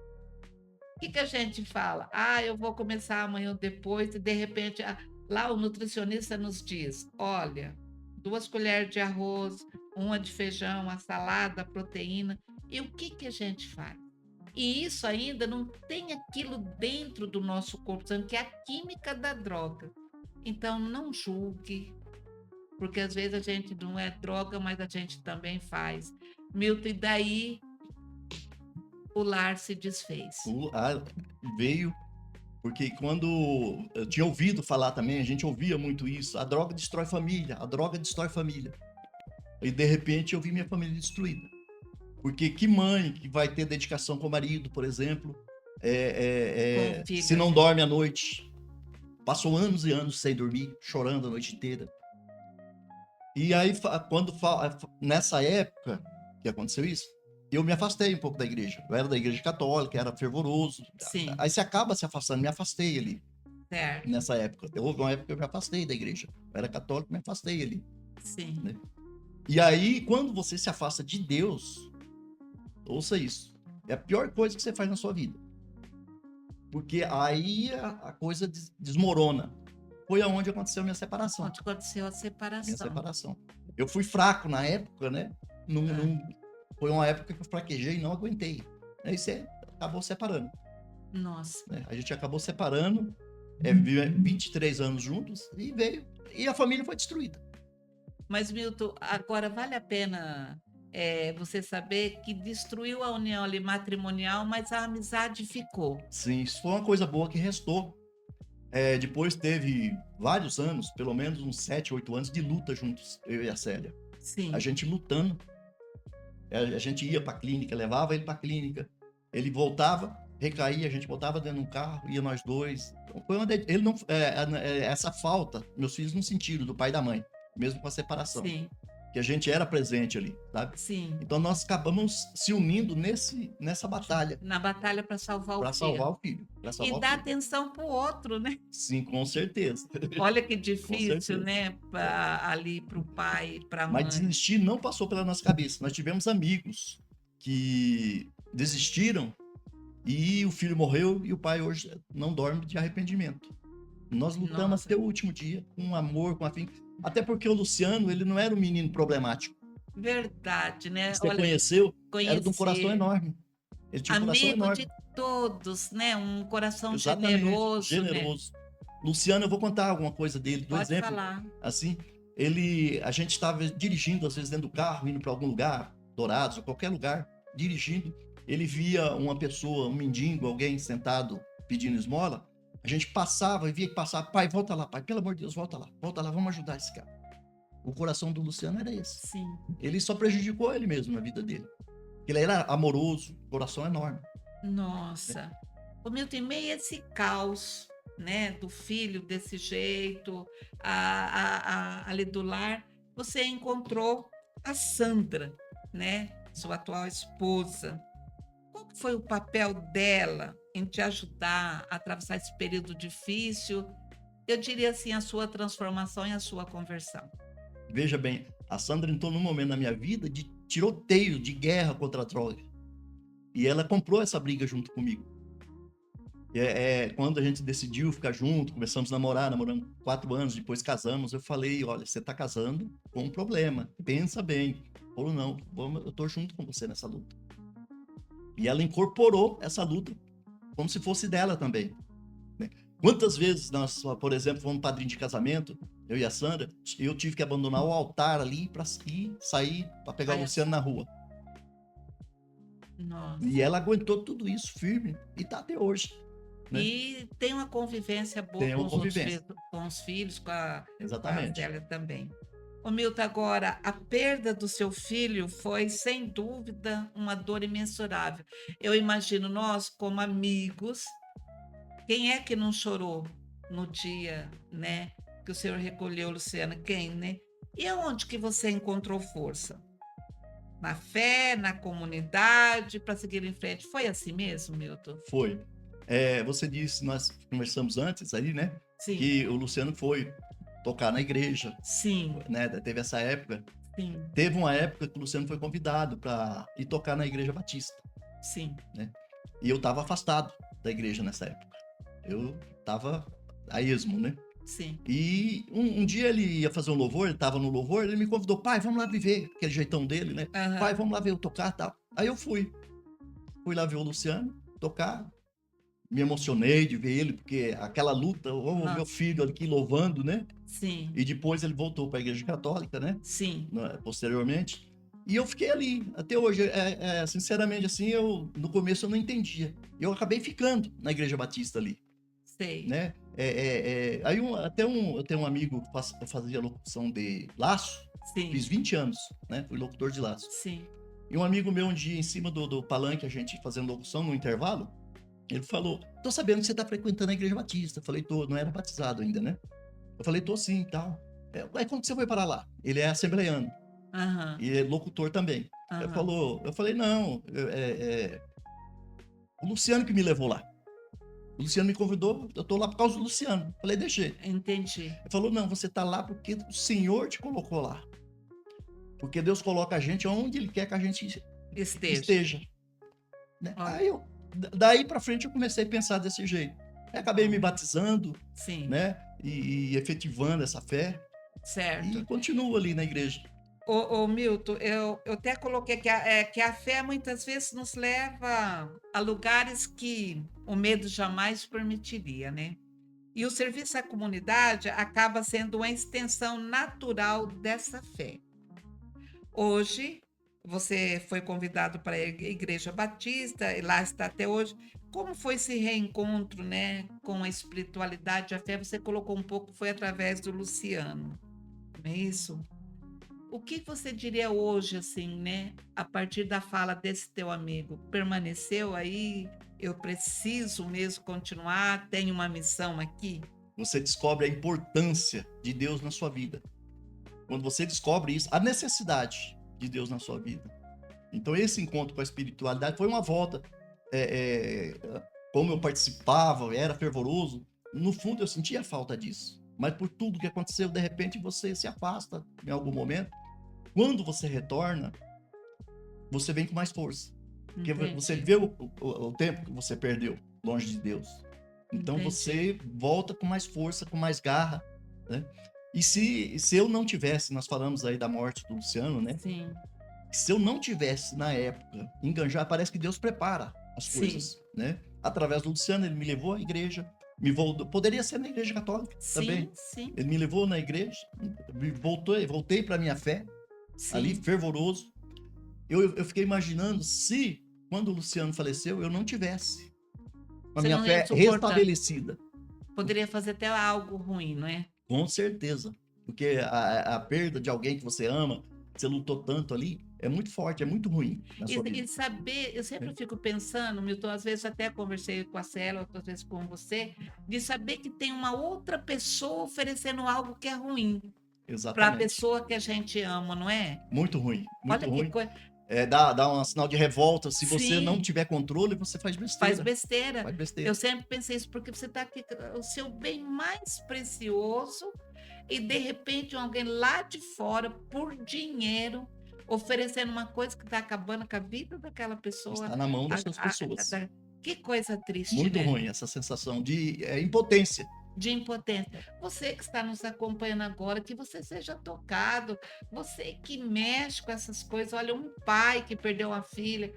Que a gente fala? Eu vou começar amanhã ou depois, e de repente, lá o nutricionista nos diz: olha, 2 colheres de arroz, uma de feijão, a salada, a proteína. E o que a gente faz? E isso ainda não tem aquilo dentro do nosso corpo, que é a química da droga. Então, não julgue, porque às vezes a gente não é droga, mas a gente também faz. Milton, e daí o lar se desfez. Veio, porque quando eu tinha ouvido falar também, a gente ouvia muito isso, a droga destrói família, a droga destrói família. E de repente eu vi minha família destruída. Porque que mãe que vai ter dedicação com o marido, por exemplo, Com o se filho não ali. dorme à noite, passou anos e anos sem dormir, chorando a noite inteira. E aí, nessa época que aconteceu isso, eu me afastei um pouco da igreja. Eu era da igreja católica, era fervoroso. Sim, Aí você acaba se afastando, me afastei ali, certo. nessa época. Houve uma época que eu me afastei da igreja. Eu era católico, me afastei ali, Sim. né? E aí, quando você se afasta de Deus, ouça isso, é a pior coisa que você faz na sua vida. Porque aí a coisa desmorona. Foi aonde aconteceu minha separação. Onde aconteceu a Minha separação. separação. Eu fui fraco na época, né? Hã. Foi uma época que eu fraquejei e não aguentei. Aí você acabou separando, Nossa. né? A gente acabou separando, 23 anos juntos e veio. E a família foi destruída. Mas, Milton, agora vale a pena, você saber que destruiu a união ali matrimonial, mas a amizade ficou. Sim, isso foi uma coisa boa que restou. Depois teve vários anos, pelo menos uns 7, 8 anos de luta juntos, eu e a Célia. A Sim. gente lutando. A gente ia para a clínica, levava ele para a clínica. Ele voltava, recaía, a gente botava dentro de um carro, ia nós dois. Ele não, essa falta, meus filhos não sentiram do pai e da mãe, mesmo com a separação, Sim. que a gente era presente ali, sabe? Sim. Então nós acabamos se unindo nessa batalha Na batalha para salvar o para salvar filho. o filho, para E salvar o dar filho. atenção para o outro, né? Sim, com certeza, Olha que com difícil, certeza. né, ali para o pai, para a Mas mãe. desistir não passou pela nossa cabeça. Nós tivemos amigos que desistiram e o filho morreu e o pai hoje não dorme de arrependimento. Nós lutamos Nossa, até o último dia, com amor, com afinco. Até porque o Luciano, ele não era um menino problemático. verdade, né? Você Olha, conheceu, era de um coração conhecer. enorme. Ele tinha um coração Amigo enorme. de todos, né, um coração Exatamente, generoso, né. generoso. Luciano, eu vou contar alguma coisa dele, do Pode exemplo. falar. Assim, a gente estava dirigindo, às vezes, dentro do carro, indo para algum lugar, Dourados, ou qualquer lugar, dirigindo. Ele via uma pessoa, um mendigo, alguém sentado pedindo esmola. A gente passava e via que passava. Pai, volta lá, pai, pelo amor de Deus, volta lá, vamos ajudar esse cara. O coração do Luciano era esse. Sim. Ele só prejudicou ele mesmo na vida dele. Ele era amoroso, coração enorme, né. Nossa. Ô Milton, em meio a esse caos, né, do filho desse jeito, ali do lar, você encontrou a Sandra, né, sua atual esposa. Qual que foi o papel dela em te ajudar a atravessar esse período difícil? Eu diria assim, a sua transformação e a sua conversão. Veja bem, a Sandra entrou num momento na minha vida de tiroteio, de guerra contra a droga, e ela comprou essa briga junto comigo. Quando a gente decidiu ficar junto, começamos a namorar, namoramos 4 anos, depois casamos, eu falei: "Olha, você tá casando com um problema, pensa bem". Falou: "Não, vamos, eu tô junto com você nessa luta". E ela incorporou essa luta como se fosse dela também, né. Quantas vezes nós, por exemplo, fomos padrinho de casamento, eu e a Sandra, eu tive que abandonar o altar ali para sair para pegar o Olha Luciano só. na rua. E Nossa. ela aguentou tudo isso firme e tá até hoje, né. E tem uma convivência boa Tem com uma os outros convivência. com os filhos, com a Exatamente. Zélia também. Ô Milton, agora, a perda do seu filho foi, sem dúvida, uma dor imensurável. Eu imagino nós, como amigos, quem é que não chorou no dia, né, que o senhor recolheu o Luciano? Quem, né? E aonde que você encontrou força? Na fé, na comunidade, para seguir em frente? Foi assim mesmo, Milton? Foi. Você disse, nós conversamos antes aí, né, Sim, que o Luciano foi tocar na igreja, sim, né, teve essa época. sim, Teve uma época que o Luciano foi convidado para ir tocar na igreja batista, sim, né, e eu estava afastado da igreja nessa época. Eu estava a esmo, né. sim. E um dia ele ia fazer um louvor, ele estava no louvor, ele me convidou: "Pai, vamos lá viver", aquele jeitão dele, né. "Pai, Aham. vamos lá ver eu tocar, tal". Aí eu fui. Fui lá ver o Luciano tocar, me emocionei de ver ele, porque aquela luta, o meu Nossa. filho aqui louvando, né, Sim, e depois ele voltou para a igreja católica, né, sim, posteriormente, e eu fiquei ali, até hoje, sinceramente, assim, no começo eu não entendia, eu acabei ficando na igreja batista ali, sei. né, aí eu tenho um amigo que fazia locução de laço, fiz Sim, 20 anos, né, fui locutor de laço. sim. E um amigo meu um dia em cima do palanque, a gente fazendo locução no intervalo, ele falou: "Tô sabendo que você tá frequentando a igreja batista". Eu falei: "Tô", não era batizado ainda, né. Eu falei: "Tô sim, e tal". "Ué, como que você foi parar lá?". Ele é assembleiano Aham, e é locutor também. aham. Eu falei: "Não, o Luciano que me levou lá. O Luciano me convidou, eu tô lá por causa do Luciano". Eu falei: "Deixei". Entendi. Ele falou: "Não, você tá lá porque o Senhor te colocou lá. Porque Deus coloca a gente onde Ele quer que a gente Esteja. esteja", né. Olha, Aí daí pra frente eu comecei a pensar desse jeito. Aí acabei me batizando, sim, né, e efetivando essa fé, e certo. continuo ali na igreja. Ô Milton, eu até coloquei que a fé muitas vezes nos leva a lugares que o medo jamais permitiria, né. E o serviço à comunidade acaba sendo uma extensão natural dessa fé. Hoje, você foi convidado para a Igreja Batista e lá está até hoje. Como foi esse reencontro, né, com a espiritualidade, a fé? Você colocou um pouco, foi através do Luciano, não é isso? O que você diria hoje, assim, né, a partir da fala desse teu amigo? Permaneceu aí? Eu preciso mesmo continuar? Tenho uma missão aqui? Você descobre a importância de Deus na sua vida. Quando você descobre isso, a necessidade de Deus na sua vida. Então esse encontro com a espiritualidade foi uma volta, como eu participava, era fervoroso, no fundo eu sentia falta disso. Mas por tudo que aconteceu, de repente você se afasta em algum momento. Quando você retorna, você vem com mais força. Porque você Entendi, vê o tempo que você perdeu longe de Deus. Então entendi. você volta com mais força, com mais garra, né? E se eu não tivesse, nós falamos aí da morte do Luciano, né? Sim, Se eu não tivesse na época enganjar, parece que Deus prepara as sim, coisas, né? Através do Luciano, ele me levou à igreja, me voltou, poderia ser na igreja católica também. sim, sim, Ele me levou na igreja, voltei para minha fé, ali sim. fervoroso. Eu fiquei imaginando se, quando o Luciano faleceu, eu não tivesse com a Você minha não ia fé suportar. restabelecida. Poderia fazer até algo ruim, não é? Com certeza. Porque a perda de alguém que você ama, que você lutou tanto ali, é muito forte, é muito ruim na sua vida. E saber, eu sempre Né? fico pensando, Milton, às vezes até conversei com a Célia, outras vezes com você, de saber que tem uma outra pessoa oferecendo algo que é ruim para a Exatamente. pessoa que a gente ama, não é? Muito ruim, muito Olha que ruim. coisa. Dá um sinal de revolta. Se você não Sim, tiver controle, você faz faz besteira. besteira. Faz Eu besteira. sempre pensei isso, porque você está aqui, o seu bem mais precioso, e de repente alguém lá de fora, por dinheiro, oferecendo uma coisa que está acabando com a vida daquela pessoa. Está na mão A- dessas a- pessoas. da- que coisa triste, Muito né? ruim essa sensação de impotência. De impotência. Você que está nos acompanhando agora, que você seja tocado, você que mexe com essas coisas, olha, um pai que perdeu uma filha,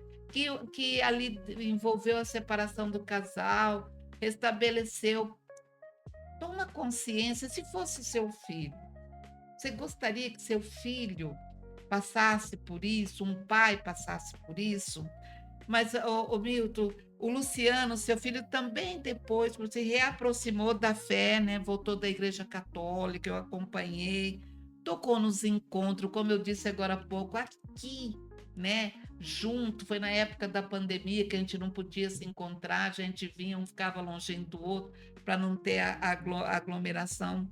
que ali envolveu a separação do casal, restabeleceu. Toma consciência, se fosse seu filho, você gostaria que seu filho passasse por isso, um pai passasse por isso? Mas, o Milton, o Luciano, seu filho, também depois se reaproximou da fé, né? Voltou da Igreja Católica, eu acompanhei, tocou nos encontros, como eu disse agora há pouco, aqui, né? Junto, foi na época da pandemia que a gente não podia se encontrar, a gente vinha, um ficava longe do outro, para não ter a aglomeração.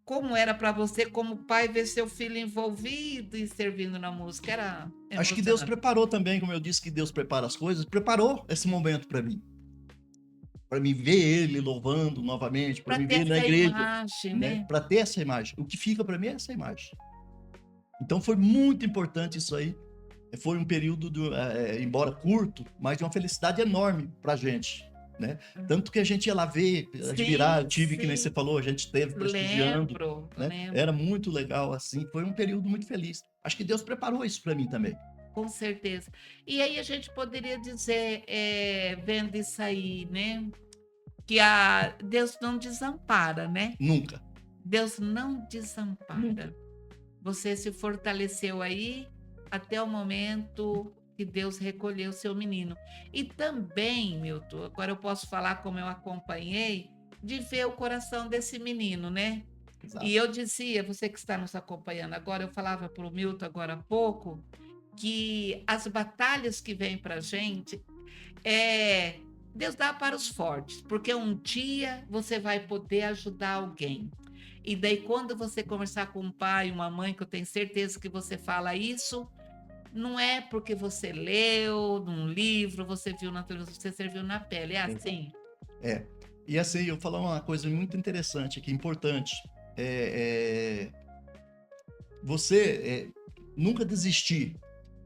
Como era para você, como pai, ver seu filho envolvido e servindo na música? Era Acho que Deus emocionante. preparou também, como eu disse que Deus prepara as coisas, preparou esse momento para mim. Para mim ver ele louvando novamente, para Para me ter ver na essa igreja, imagem, né? né? Para ter essa imagem. O que fica para mim é essa imagem. Então foi muito importante isso aí. Foi um período, embora curto, mas de uma felicidade enorme para a gente. Né? Tanto que a gente ia lá ver, admirar, eu Sim, tive, que nem você sim. falou, a gente esteve prestigiando, Lembro, né? lembro, Era muito legal, assim, foi um período muito feliz. Acho que Deus preparou isso para mim também. com certeza. E aí a gente poderia dizer, vendo isso aí, né? Que Deus não desampara, né? Nunca, Deus não nunca. desampara. Você se fortaleceu aí até o momento que Deus recolheu o seu menino. E também, Milton, agora eu posso falar como eu acompanhei, de ver o coração desse menino, né? E Exato. eu dizia, você que está nos acompanhando agora, eu falava para o Milton agora há pouco, que as batalhas que vêm para a gente, é, Deus dá para os fortes, porque um dia você vai poder ajudar alguém. E daí, quando você conversar com um pai, uma mãe, que eu tenho certeza que você fala isso, não é porque você leu num livro, você viu na televisão, você serviu na pele. É Exato. assim? É. E assim, eu vou falar uma coisa muito interessante aqui, importante. É, é, você nunca desistir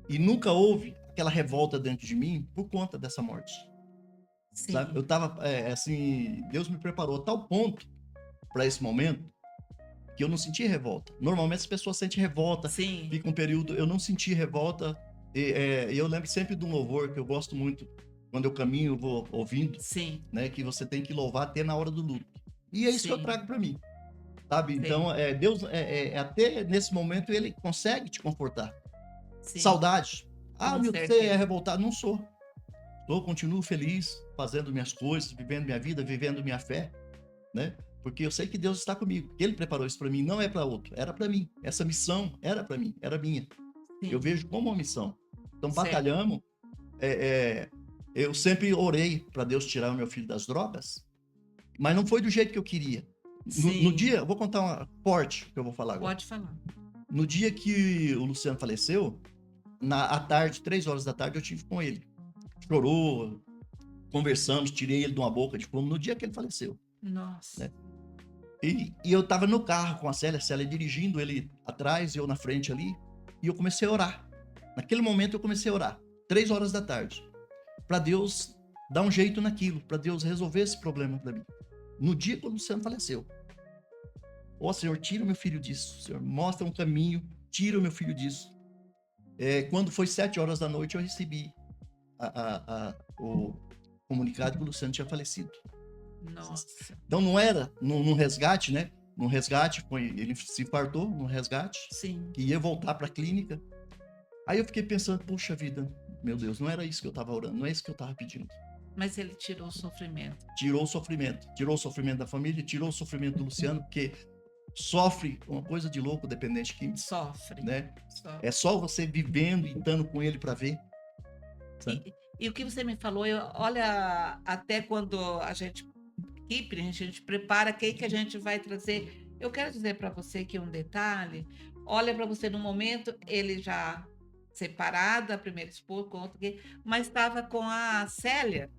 e nunca houve aquela revolta dentro de mim por conta dessa morte. Sabe? Eu Sim, tava, assim, Deus me preparou a tal ponto para esse momento que eu não senti revolta. Normalmente as pessoas sentem revolta, sim, fica um período, eu não senti revolta. E eu lembro sempre de um louvor que eu gosto muito, quando eu caminho, eu vou ouvindo, sim, né, que você tem que louvar até na hora do luto. E é isso que eu sim, trago para mim, sabe? sim, Então, Deus, até nesse momento, ele consegue te confortar. sim, Saudade. Ah, com meu, você é certeza. revoltado? Não sou. Continuo feliz, fazendo minhas coisas, vivendo minha vida, vivendo minha fé, né? Porque eu sei que Deus está comigo, que Ele preparou isso para mim, não é para outro, era para mim. Essa missão era para mim, era minha. Eu Sim, vejo como uma missão. Então, certo. batalhamos. é, é, eu sempre orei para Deus tirar o meu filho das drogas, mas não foi do jeito que eu queria. No Sim, dia, eu vou contar uma forte que eu vou falar agora. pode falar. No dia que o Luciano faleceu, à tarde, 3 horas da tarde, eu tive com ele. Chorou, conversamos, tirei ele de uma boca de fumo no dia que ele faleceu, Nossa, né? E eu tava no carro com a Célia dirigindo, ele atrás, eu na frente ali, e eu comecei a orar. Naquele momento eu comecei a orar, 3 horas da tarde, para Deus dar um jeito naquilo, para Deus resolver esse problema para mim. No dia que o Luciano faleceu. Ó, Senhor, tira o meu filho disso, Senhor, mostra um caminho, tira o meu filho disso. Quando foi 7 horas da noite, eu recebi o comunicado que o Luciano tinha falecido. nossa, Então não era num resgate, né? Num resgate, ele se infartou num resgate, sim. que ia voltar para a clínica. Aí eu fiquei pensando, puxa vida, meu Deus, não era isso que eu estava orando, não é isso que eu estava pedindo. Mas ele tirou o sofrimento. Tirou o sofrimento da família, tirou o sofrimento do Luciano, porque sofre uma coisa de louco, dependente químico, Sofre, né? sofre. É só você vivendo e estando com ele para ver, sabe? E o que você me falou, olha, até quando a gente equipe, a gente prepara quem que a gente vai trazer. Eu quero dizer para você que um detalhe, olha para você no momento, ele já separado, a primeira esposa, com outro, mas estava com a Célia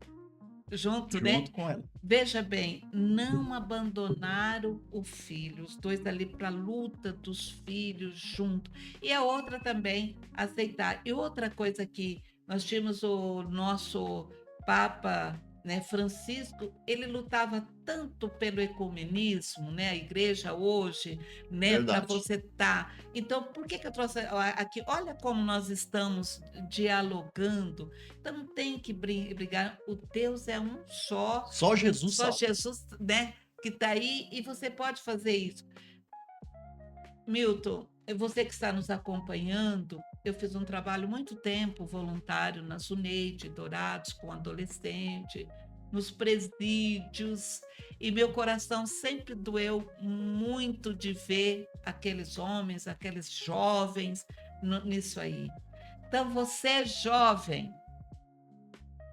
junto, né? Junto com ela. Veja bem, não abandonaram o filho, os dois ali para a luta dos filhos junto. E a outra também, aceitar. E outra coisa que nós tínhamos o nosso Papa, né, Francisco, ele lutava tanto pelo ecumenismo, né, a igreja hoje, né, para Verdade. você estar. Então, por que que eu trouxe aqui? Olha como nós estamos dialogando. Então não tem que brigar. O Deus é um Só Jesus só salva. Jesus, né, que está aí e você pode fazer isso. Milton, você que está nos acompanhando, eu fiz um trabalho muito tempo voluntário na Zuneide, Dourados, com adolescente, nos presídios, e meu coração sempre doeu muito de ver aqueles homens, aqueles jovens nisso aí. Então, você é jovem,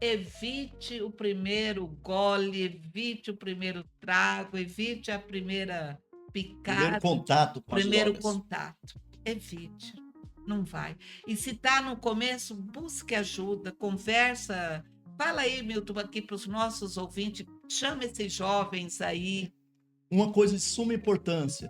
evite o primeiro gole, evite o primeiro trago, evite a primeira Primeiro picada, contato com as primeiro drogas. contato. Evite, não vai. E se está no começo, busque ajuda, conversa. Fala aí, Milton, aqui para os nossos ouvintes, chama esses jovens aí. Uma coisa de suma importância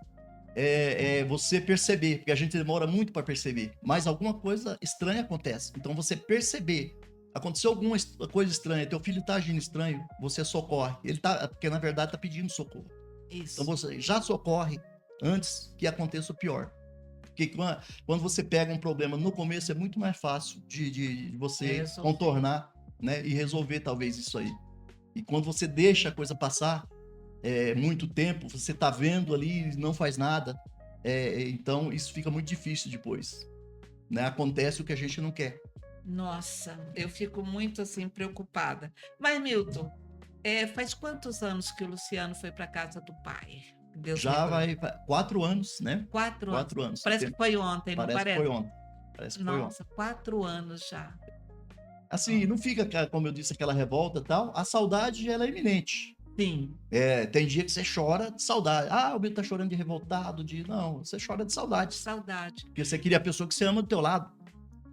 é você perceber, porque a gente demora muito para perceber, mas alguma coisa estranha acontece. Então você perceber, aconteceu alguma coisa estranha, teu filho está agindo estranho, você socorre. Ele tá, porque na verdade está pedindo socorro. Então Isso, você já socorre antes que aconteça o pior. Porque quando você pega um problema no começo, é muito mais fácil de você resolver. contornar, né, e resolver talvez isso aí. E quando você deixa a coisa passar muito tempo, você tá vendo ali e não faz nada, então isso fica muito difícil depois, né? Acontece o que a gente não quer. Nossa, eu fico muito assim preocupada. Mas, Milton, faz quantos anos que o Luciano foi para casa do pai? Deus me Já livre. vai 4 anos, né? 4 anos. 4 anos. Parece que foi ontem, não Parece que foi parece? ontem. Parece que foi ontem. Nossa, 4 anos já. Assim, não fica, como eu disse, aquela revolta e tal. A saudade, ela é iminente. Sim, Tem dia que você chora de saudade. Ah, o Bento tá chorando de revoltado, de... Não, você chora de saudade. saudade, Porque você queria a pessoa que você ama do teu lado.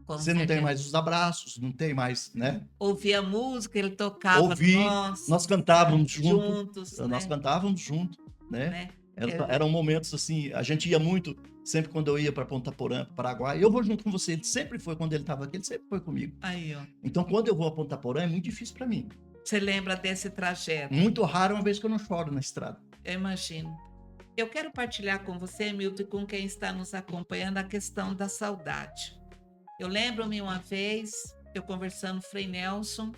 com Você não tem certeza. mais os abraços, não tem mais, né? Ouvir a música, ele tocava, Ouvir, nossa, nós cantávamos juntos, nós né? cantávamos junto, né? né? Eram momentos assim, a gente ia muito, sempre quando eu ia para Ponta Porã, para Paraguai, eu vou junto com você, ele sempre foi, quando ele estava aqui, ele sempre foi comigo. Aí, ó. Então, quando eu vou a Ponta Porã, é muito difícil para mim. Você lembra desse trajeto? Muito raro uma vez que eu não choro na estrada. Eu imagino. Eu quero partilhar com você, Milton, e com quem está nos acompanhando, a questão da saudade. Eu lembro-me uma vez, eu conversando com o Frei Nelson,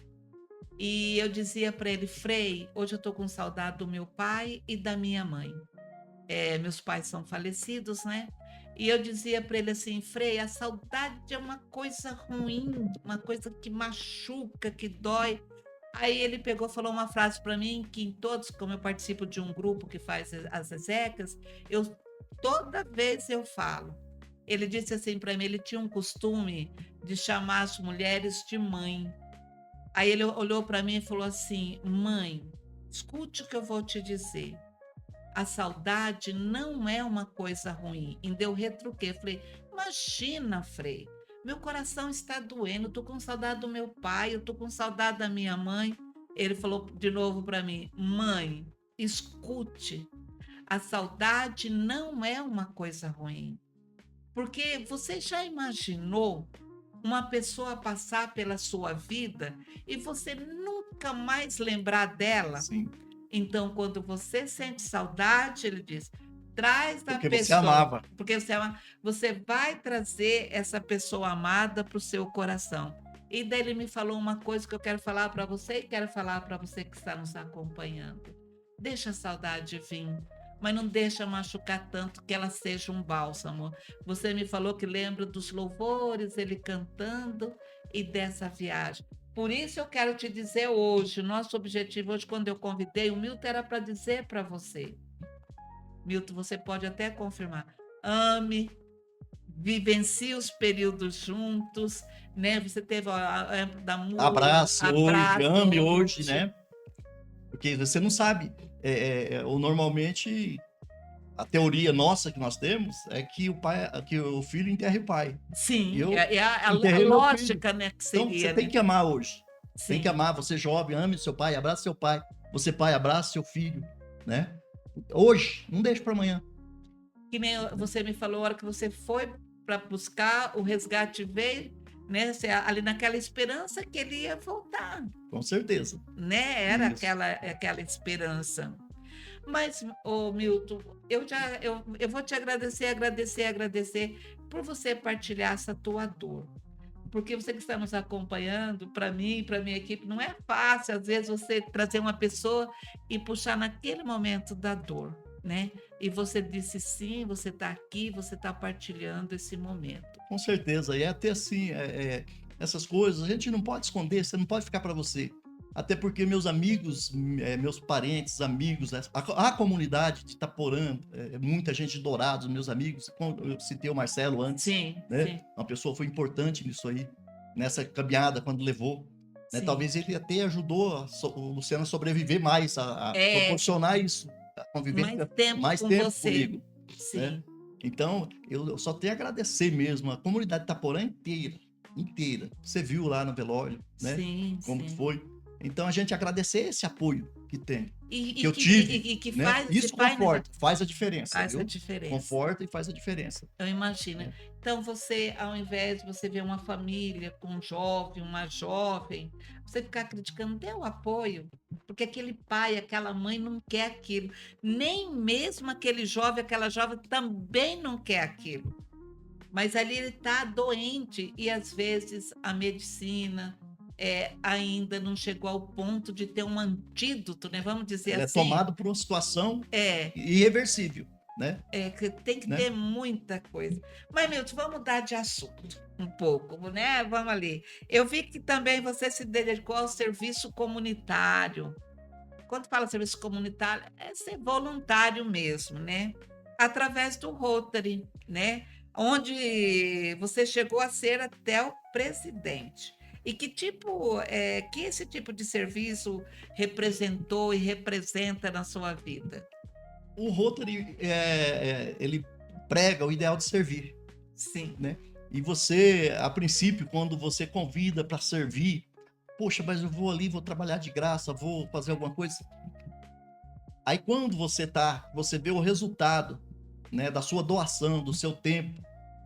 e eu dizia para ele, Frei, hoje eu estou com saudade do meu pai e da minha mãe. Meus pais são falecidos, né? E eu dizia para ele assim, Frei, a saudade é uma coisa ruim, uma coisa que machuca, que dói. Aí ele pegou e falou uma frase para mim que em todos, como eu participo de um grupo que faz as execas, eu toda vez eu falo. Ele disse assim para mim, ele tinha um costume de chamar as mulheres de mãe. Aí ele olhou para mim e falou assim: "Mãe, escute o que eu vou te dizer. A saudade não é uma coisa ruim". Ainda eu retruquei, falei: "Imagina, Frei, meu coração está doendo, eu tô com saudade do meu pai, eu tô com saudade da minha mãe". Ele falou de novo para mim: "Mãe, escute, a saudade não é uma coisa ruim. Porque você já imaginou uma pessoa passar pela sua vida e você nunca mais lembrar dela? Sim. Então, quando você sente saudade, ele diz, traz a Porque você pessoa. amava. Porque você ama, você vai trazer essa pessoa amada para o seu coração. E daí ele me falou uma coisa que eu quero falar para você e quero falar para você que está nos acompanhando. Deixa a saudade vir, mas não deixa machucar tanto que ela seja um bálsamo. Você me falou que lembra dos louvores, ele cantando e dessa viagem. Por isso eu quero te dizer hoje, nosso objetivo hoje, quando eu convidei, o Milton era para dizer para você, Milton, você pode até confirmar. Ame, vivencie os períodos juntos, né? Você teve a época da música, Abrace hoje, abraço ame hoje, hoje. né? Porque você não sabe, ou normalmente a teoria nossa que nós temos é que o filho enterre o pai. Sim, Eu é a enterrei meu filho. lógica, né, que Então você seria, tem né? que amar hoje. Tem que Sim. amar, você jovem, ame seu pai, abrace seu pai. Você pai, abrace seu filho, né? Hoje, não deixe para amanhã. Que nem você me falou, a hora que você foi para buscar, o resgate veio, né? Ali naquela esperança que ele ia voltar, Com certeza. né? Era Isso. aquela esperança. Mas, ô Milton, eu vou te agradecer por você partilhar essa tua dor. Porque você que está nos acompanhando, para mim, para minha equipe, não é fácil, às vezes, você trazer uma pessoa e puxar naquele momento da dor, né? E você disse sim, você está aqui, você está partilhando esse momento. Com certeza. E é até assim, essas coisas, a gente não pode esconder, você não pode ficar para você. Até porque meus amigos, meus parentes, amigos, a comunidade de Itaporã, muita gente de Dourados, meus amigos, eu citei o Marcelo antes, Sim, né? sim, Uma pessoa foi importante nisso aí, nessa caminhada, quando levou. Né? sim. Talvez ele até ajudou o Luciano a sobreviver mais, a É, proporcionar isso, a mais convivência tempo mais com tempo você. comigo. Né? Sim, Então, eu só tenho a agradecer mesmo, a comunidade de Itaporã inteira, inteira. Você viu lá no velório, né? sim, Como que sim. foi. Então, a gente agradecer esse apoio que tem, E, que e eu que, tive, e, e que né? faz, se Isso faz, conforta, faz a diferença, faz a viu? diferença. Conforta e faz a diferença. Eu imagino. Né? Então, você, ao invés de você ver uma família com um jovem, uma jovem, você ficar criticando, dê o apoio, porque aquele pai, aquela mãe não quer aquilo. Nem mesmo aquele jovem, aquela jovem também não quer aquilo. Mas ali ele está doente e, às vezes, a medicina ainda não chegou ao ponto de ter um antídoto, né? Vamos dizer Ele é assim. tomado por uma situação É, irreversível, né? que tem que Né? ter muita coisa. Mas, Milton, vamos mudar de assunto um pouco, né? Vamos ali. Eu vi que também você se dedicou ao serviço comunitário. Quando fala serviço comunitário, é ser voluntário mesmo, né? Através do Rotary, né? Onde você chegou a ser até o presidente. E que esse tipo de serviço representou e representa na sua vida? O Rotary, ele prega o ideal de servir, Sim. né? E você, a princípio, quando você convida para servir, poxa, mas eu vou ali, vou trabalhar de graça, vou fazer alguma coisa. Aí quando você vê o resultado, né, da sua doação, do seu tempo,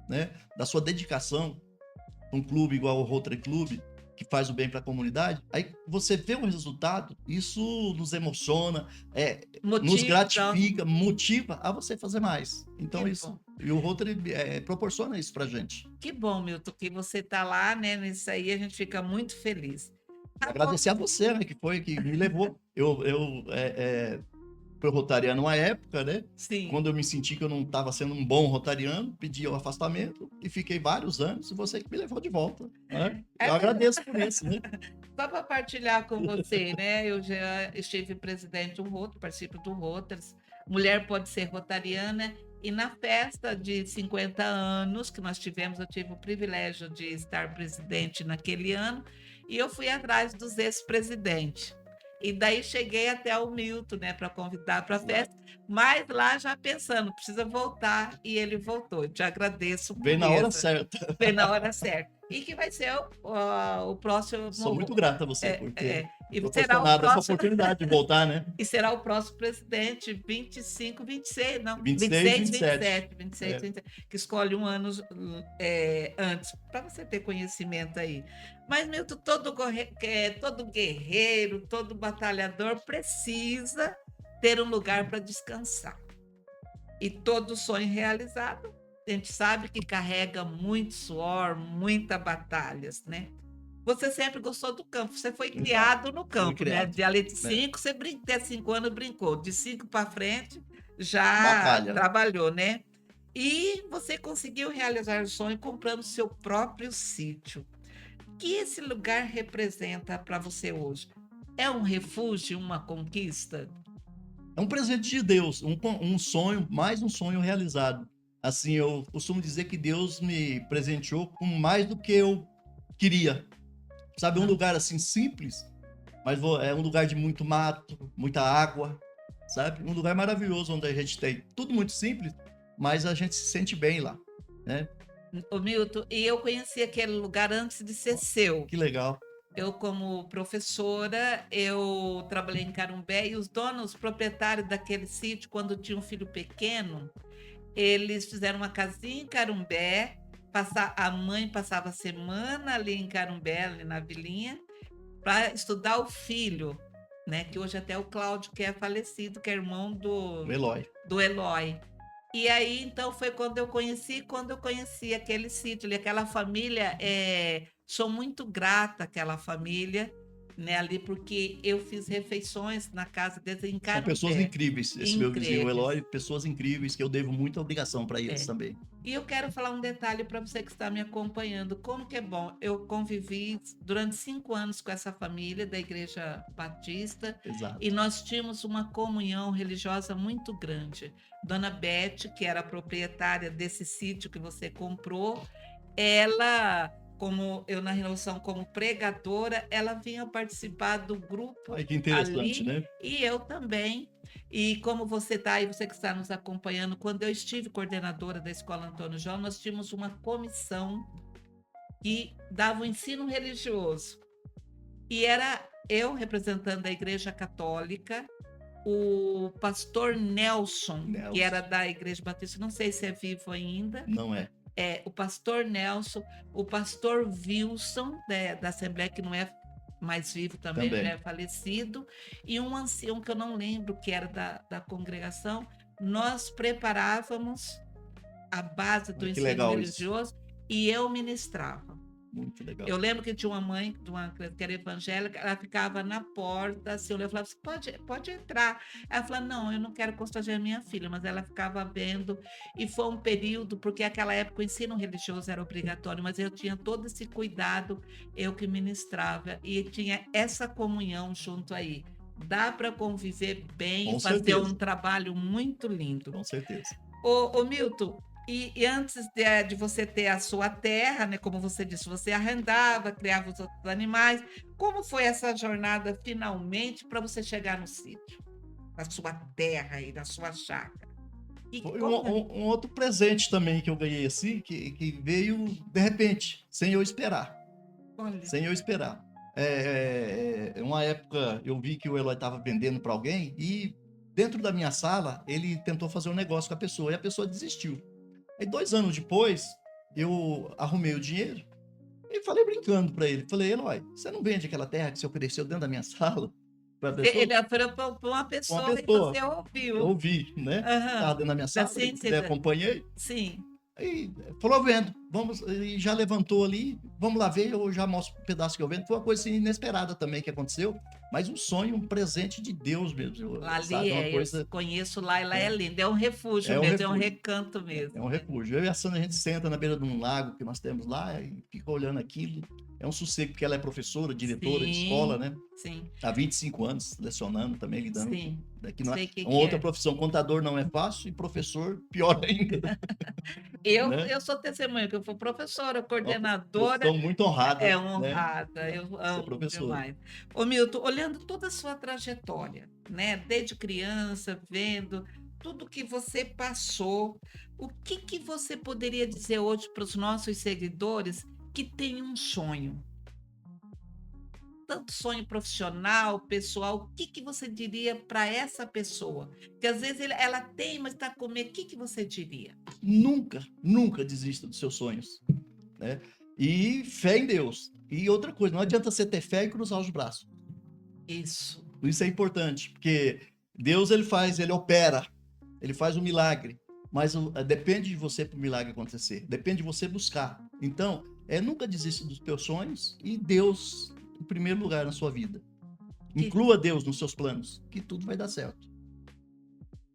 né, da sua dedicação, um clube igual o Rotary Club, que faz o bem para a comunidade, aí você vê o resultado, isso nos emociona, nos Motivo, então, gratifica, motiva a você fazer mais. que Então bom. isso, e o Rotary proporciona isso pra gente. Que bom, Milton, que você está lá, né? Nisso aí a gente fica muito feliz. E Agora, agradecer a você, né, que foi que me levou. Fui rotariano uma época, né? sim. Quando eu me senti que eu não estava sendo um bom rotariano, pedi o afastamento e fiquei vários anos e você que me levou de volta, né? É Eu verdade. agradeço por isso, né? Só para partilhar com você, né? Eu já estive presidente do Rotary, participo do Rotaries. Mulher pode ser rotariana. E na festa de 50 anos que nós tivemos, eu tive o privilégio de estar presidente naquele ano, e eu fui atrás dos ex-presidentes. E daí cheguei até o Milton, né, para convidar para a festa, mas lá já pensando, precisa voltar, e ele voltou. Eu te agradeço por Veio na hora isso. certa. Foi na hora certa. E que vai ser o próximo. Sou muito grato a você por ter E será o proporcionado essa próximo. oportunidade de voltar, né? E será o próximo presidente, 25, 26, não, 26, 26, 27. 27, 26, É. 27, que escolhe um ano antes, para você ter conhecimento aí. Mas, Milton, todo guerreiro, todo batalhador precisa ter um lugar para descansar. E todo sonho realizado, a gente sabe que carrega muito suor, muitas batalhas, né? Você sempre gostou do campo, você foi Exato. criado no Fui campo, né? criado, De ali de né? 5, você até 5 anos brincou, de 5 para frente já Batalha, né? trabalhou, né? E você conseguiu realizar o sonho comprando seu próprio sítio. O que esse lugar representa para você hoje? É um refúgio, uma conquista? é um presente de Deus, um sonho, mais um sonho realizado. Assim, eu costumo dizer que Deus me presenteou com mais do que eu queria. Sabe, um Hum. lugar assim simples, mas é um lugar de muito mato, muita água, sabe? Um lugar maravilhoso onde a gente tem tudo muito simples, mas a gente se sente bem lá, né? Ô Milton, e eu conheci aquele lugar antes de ser seu. Que legal. Eu, como professora, eu trabalhei em Carumbé e os donos, os proprietários daquele sítio, quando tinha um filho pequeno, eles fizeram uma casinha em Carumbé, a mãe passava a semana ali em Carumbé, ali na vilinha, para estudar o filho, né? Que hoje até o Cláudio, que é falecido, que é irmão O Eloy. do Eloy. E aí, então, foi quando eu conheci aquele sítio ali, aquela família, sou muito grata àquela família, né, ali, porque eu fiz refeições na casa deles em São pessoas Carumbé, incríveis. Esse meu vizinho, o Eloy, incríveis. pessoas incríveis que eu devo muita obrigação para eles É. também. E eu quero falar um detalhe para você que está me acompanhando, como que é bom. Eu convivi durante 5 anos com essa família da Igreja Batista e Exato. nós tínhamos uma comunhão religiosa muito grande. Dona Beth, que era a proprietária desse sítio que você comprou, ela, como eu na relação como pregadora, ela vinha participar do grupo Olha que interessante, ali né? e eu também. E como você está aí, você que está nos acompanhando, quando eu estive coordenadora da Escola Antônio João, nós tínhamos uma comissão que dava o ensino religioso. E era eu representando a Igreja Católica, o pastor Nelson, que era Nelson, da Igreja Batista, não sei se é vivo ainda, não é. o pastor Nelson, o pastor Wilson, da Assembleia, que não é mais vivo também, já Também. é falecido, e um ancião que eu não lembro, que era da congregação. Nós preparávamos a base do Olha que ensino legal isso. religioso e eu ministrava. Muito legal. Eu lembro que tinha uma mãe de uma criança que era evangélica, ela ficava na porta, assim, eu falava: "Você pode entrar". Ela falava: "Não, eu não quero constranger minha filha", mas ela ficava vendo, e foi um período porque aquela época o ensino religioso era obrigatório, mas eu tinha todo esse cuidado, eu que ministrava, e tinha essa comunhão junto aí. Dá para conviver bem Com e fazer um certeza, trabalho muito lindo. com certeza. Ô Milton, e antes de você ter a sua terra, né, como você disse, você arrendava, criava os outros animais. Como foi essa jornada finalmente para você chegar no sítio, na sua terra e na sua chácara? E Foi como um outro presente também que eu ganhei assim, que veio de repente, sem eu esperar. olha, Sem eu esperar. Uma época eu vi que o Eloy estava vendendo para alguém e dentro da minha sala ele tentou fazer um negócio com a pessoa e a pessoa desistiu. Aí 2 anos depois eu arrumei o dinheiro e falei brincando para ele, falei: "Eloy, você não vende aquela terra que você ofereceu dentro da minha sala para a pessoa?" ele ofereceu para uma Uma pessoa e pessoa. você Eu ouviu. ouvi, né, estava Aham. dentro da minha Da sala e daí ciência, acompanhei. sim. Aí falou: "Vendo, vamos", e já levantou ali, "Vamos lá ver, eu já mostro um pedaço que eu vendo". Foi uma coisa, assim, inesperada também que aconteceu, mas um sonho, um presente de Deus mesmo, Ali sabe, uma eu coisa conheço lá e lá é é, lindo, é um refúgio é um mesmo, é um refúgio, recanto é mesmo, um né. refúgio. Eu e a Sandra, a gente senta na beira de um lago que nós temos lá e fica olhando aquilo, é um sossego, porque ela é professora, diretora de escola, Sim, né, sim, há 25 anos lecionando também, lidando com sim. daqui não é Sei que uma que outra é. profissão, contador não é fácil e professor pior ainda, Eu né. eu sou testemunha, que eu fui professora, É uma coordenadora, profissão muito honrada, é né, honrada, eu ser amo professora. demais. Ô Milton, olhando toda a sua trajetória, né, desde criança, vendo tudo que você passou, o que que você poderia dizer hoje para os nossos seguidores que têm um sonho? Tanto sonho profissional, pessoal, o que que você diria para essa pessoa? Que às vezes ela tem, mas está com medo, o que que você diria? Nunca, nunca desista dos seus sonhos, né. E fé em Deus. E outra coisa, não adianta você ter fé e cruzar os braços. Isso. Isso é importante, porque Deus ele opera, ele faz um milagre, mas depende de você para o milagre acontecer, depende de você buscar. Então, nunca desista dos teus sonhos e Deus em primeiro lugar na sua vida. Que Inclua Deus nos seus planos, que tudo vai dar certo.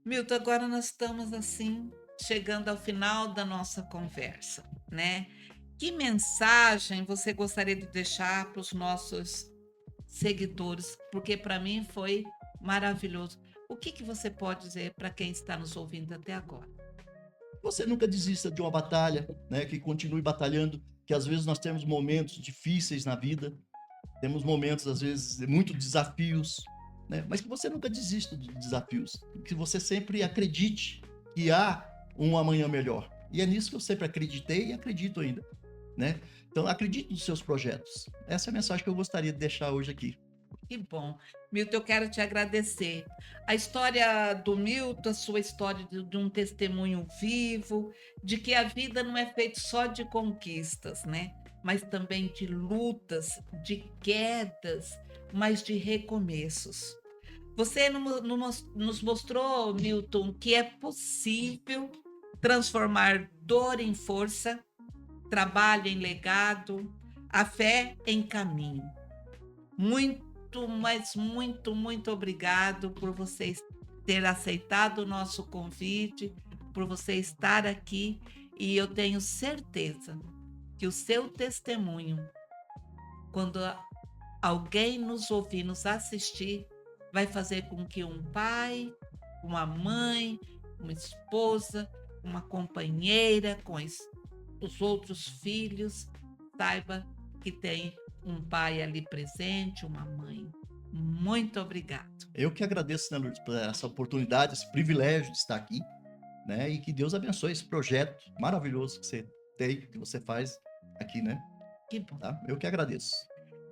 Milton, agora nós estamos assim, chegando ao final da nossa conversa, né? Que mensagem você gostaria de deixar para os nossos seguidores? Porque para mim foi maravilhoso. O que você pode dizer para quem está nos ouvindo até agora? Você nunca desista de uma batalha, né? Que continue batalhando, que às vezes nós temos momentos difíceis na vida, temos momentos, às vezes, de muitos desafios, né? Mas que você nunca desista dos desafios, que você sempre acredite que há um amanhã melhor. E é nisso que eu sempre acreditei e acredito ainda, né? Então, acredite nos seus projetos. Essa é a mensagem que eu gostaria de deixar hoje aqui. Que bom. Milton, eu quero te agradecer. A história do Milton, a sua história de um testemunho vivo, de que a vida não é feita só de conquistas, né? Mas também de lutas, de quedas, mas de recomeços. Você nos mostrou, Milton, que é possível transformar dor em força, trabalho em legado, a fé em caminho. Muito, mas muito, muito obrigado por você ter aceitado o nosso convite, por você estar aqui, e eu tenho certeza que o seu testemunho, quando alguém nos ouvir, nos assistir, vai fazer com que um pai, uma mãe, uma esposa, uma companheira com os outros filhos saiba que tem um pai ali presente, uma mãe. Muito obrigado. Eu que agradeço, né, Lourdes, por essa oportunidade, esse privilégio de estar aqui, né? E que Deus abençoe esse projeto maravilhoso que você tem, que você faz aqui, né? Que bom. Tá? Eu que agradeço.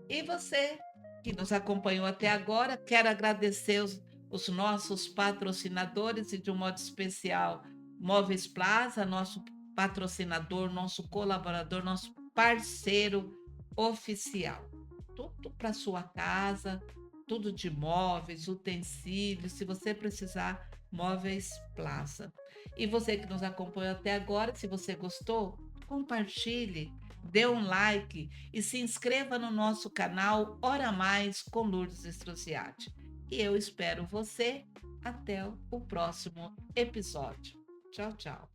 E você que nos acompanhou até agora, quero agradecer os nossos patrocinadores e de um modo especial Móveis Plaza, nosso patrocinador, nosso colaborador, nosso parceiro oficial. Tudo para sua casa, tudo de móveis, utensílios, se você precisar, Móveis Plaza. E você que nos acompanhou até agora, se você gostou, compartilhe, dê um like e se inscreva no nosso canal Hora Mais com Lourdes Estrosiati. E eu espero você até o próximo episódio. Tchau, tchau.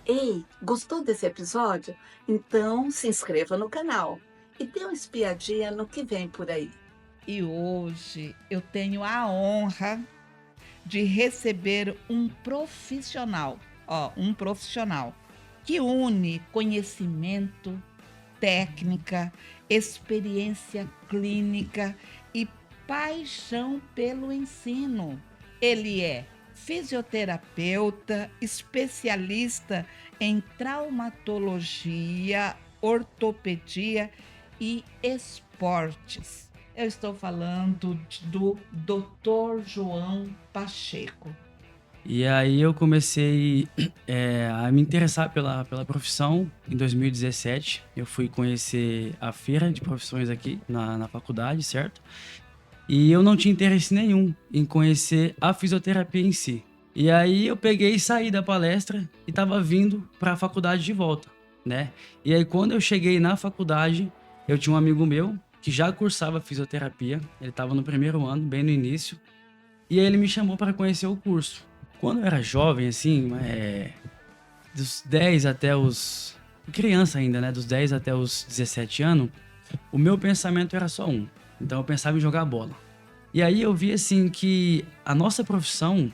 Ei, gostou desse episódio? Então se inscreva no canal e dê uma espiadinha no que vem por aí. E hoje eu tenho a honra de receber um profissional, que une conhecimento, técnica, experiência clínica e paixão pelo ensino. Ele é fisioterapeuta, especialista em traumatologia, ortopedia e esportes. Eu estou falando do Dr. João Pacheco. E aí eu comecei a me interessar pela profissão em 2017. Eu fui conhecer a feira de profissões aqui na faculdade, certo? E eu não tinha interesse nenhum em conhecer a fisioterapia em si. E aí eu peguei e saí da palestra e estava vindo para a faculdade de volta, né? E aí quando eu cheguei na faculdade, eu tinha um amigo meu que já cursava fisioterapia. Ele estava no primeiro ano, bem no início. E aí ele me chamou para conhecer o curso. Quando eu era jovem, assim, dos 10 até os... criança ainda, né? Dos 10 até os 17 anos, o meu pensamento era só um. Então eu pensava em jogar bola. E aí eu vi, assim, que a nossa profissão...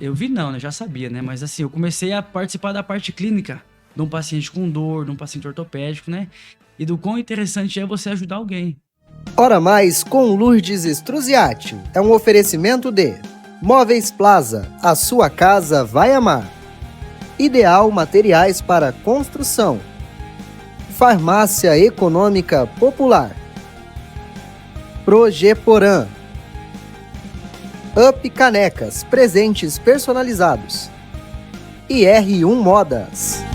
Eu vi não, né? Eu já sabia, né? Mas assim, eu comecei a participar da parte clínica de um paciente com dor, de um paciente ortopédico, né? E do quão interessante é você ajudar alguém. Hora Mais com Lourdes Estrosiati é um oferecimento de Móveis Plaza, a sua casa vai amar. Ideal Materiais para Construção. Farmácia Econômica Popular. Progeporan. Up Canecas, presentes personalizados. E R1 Modas.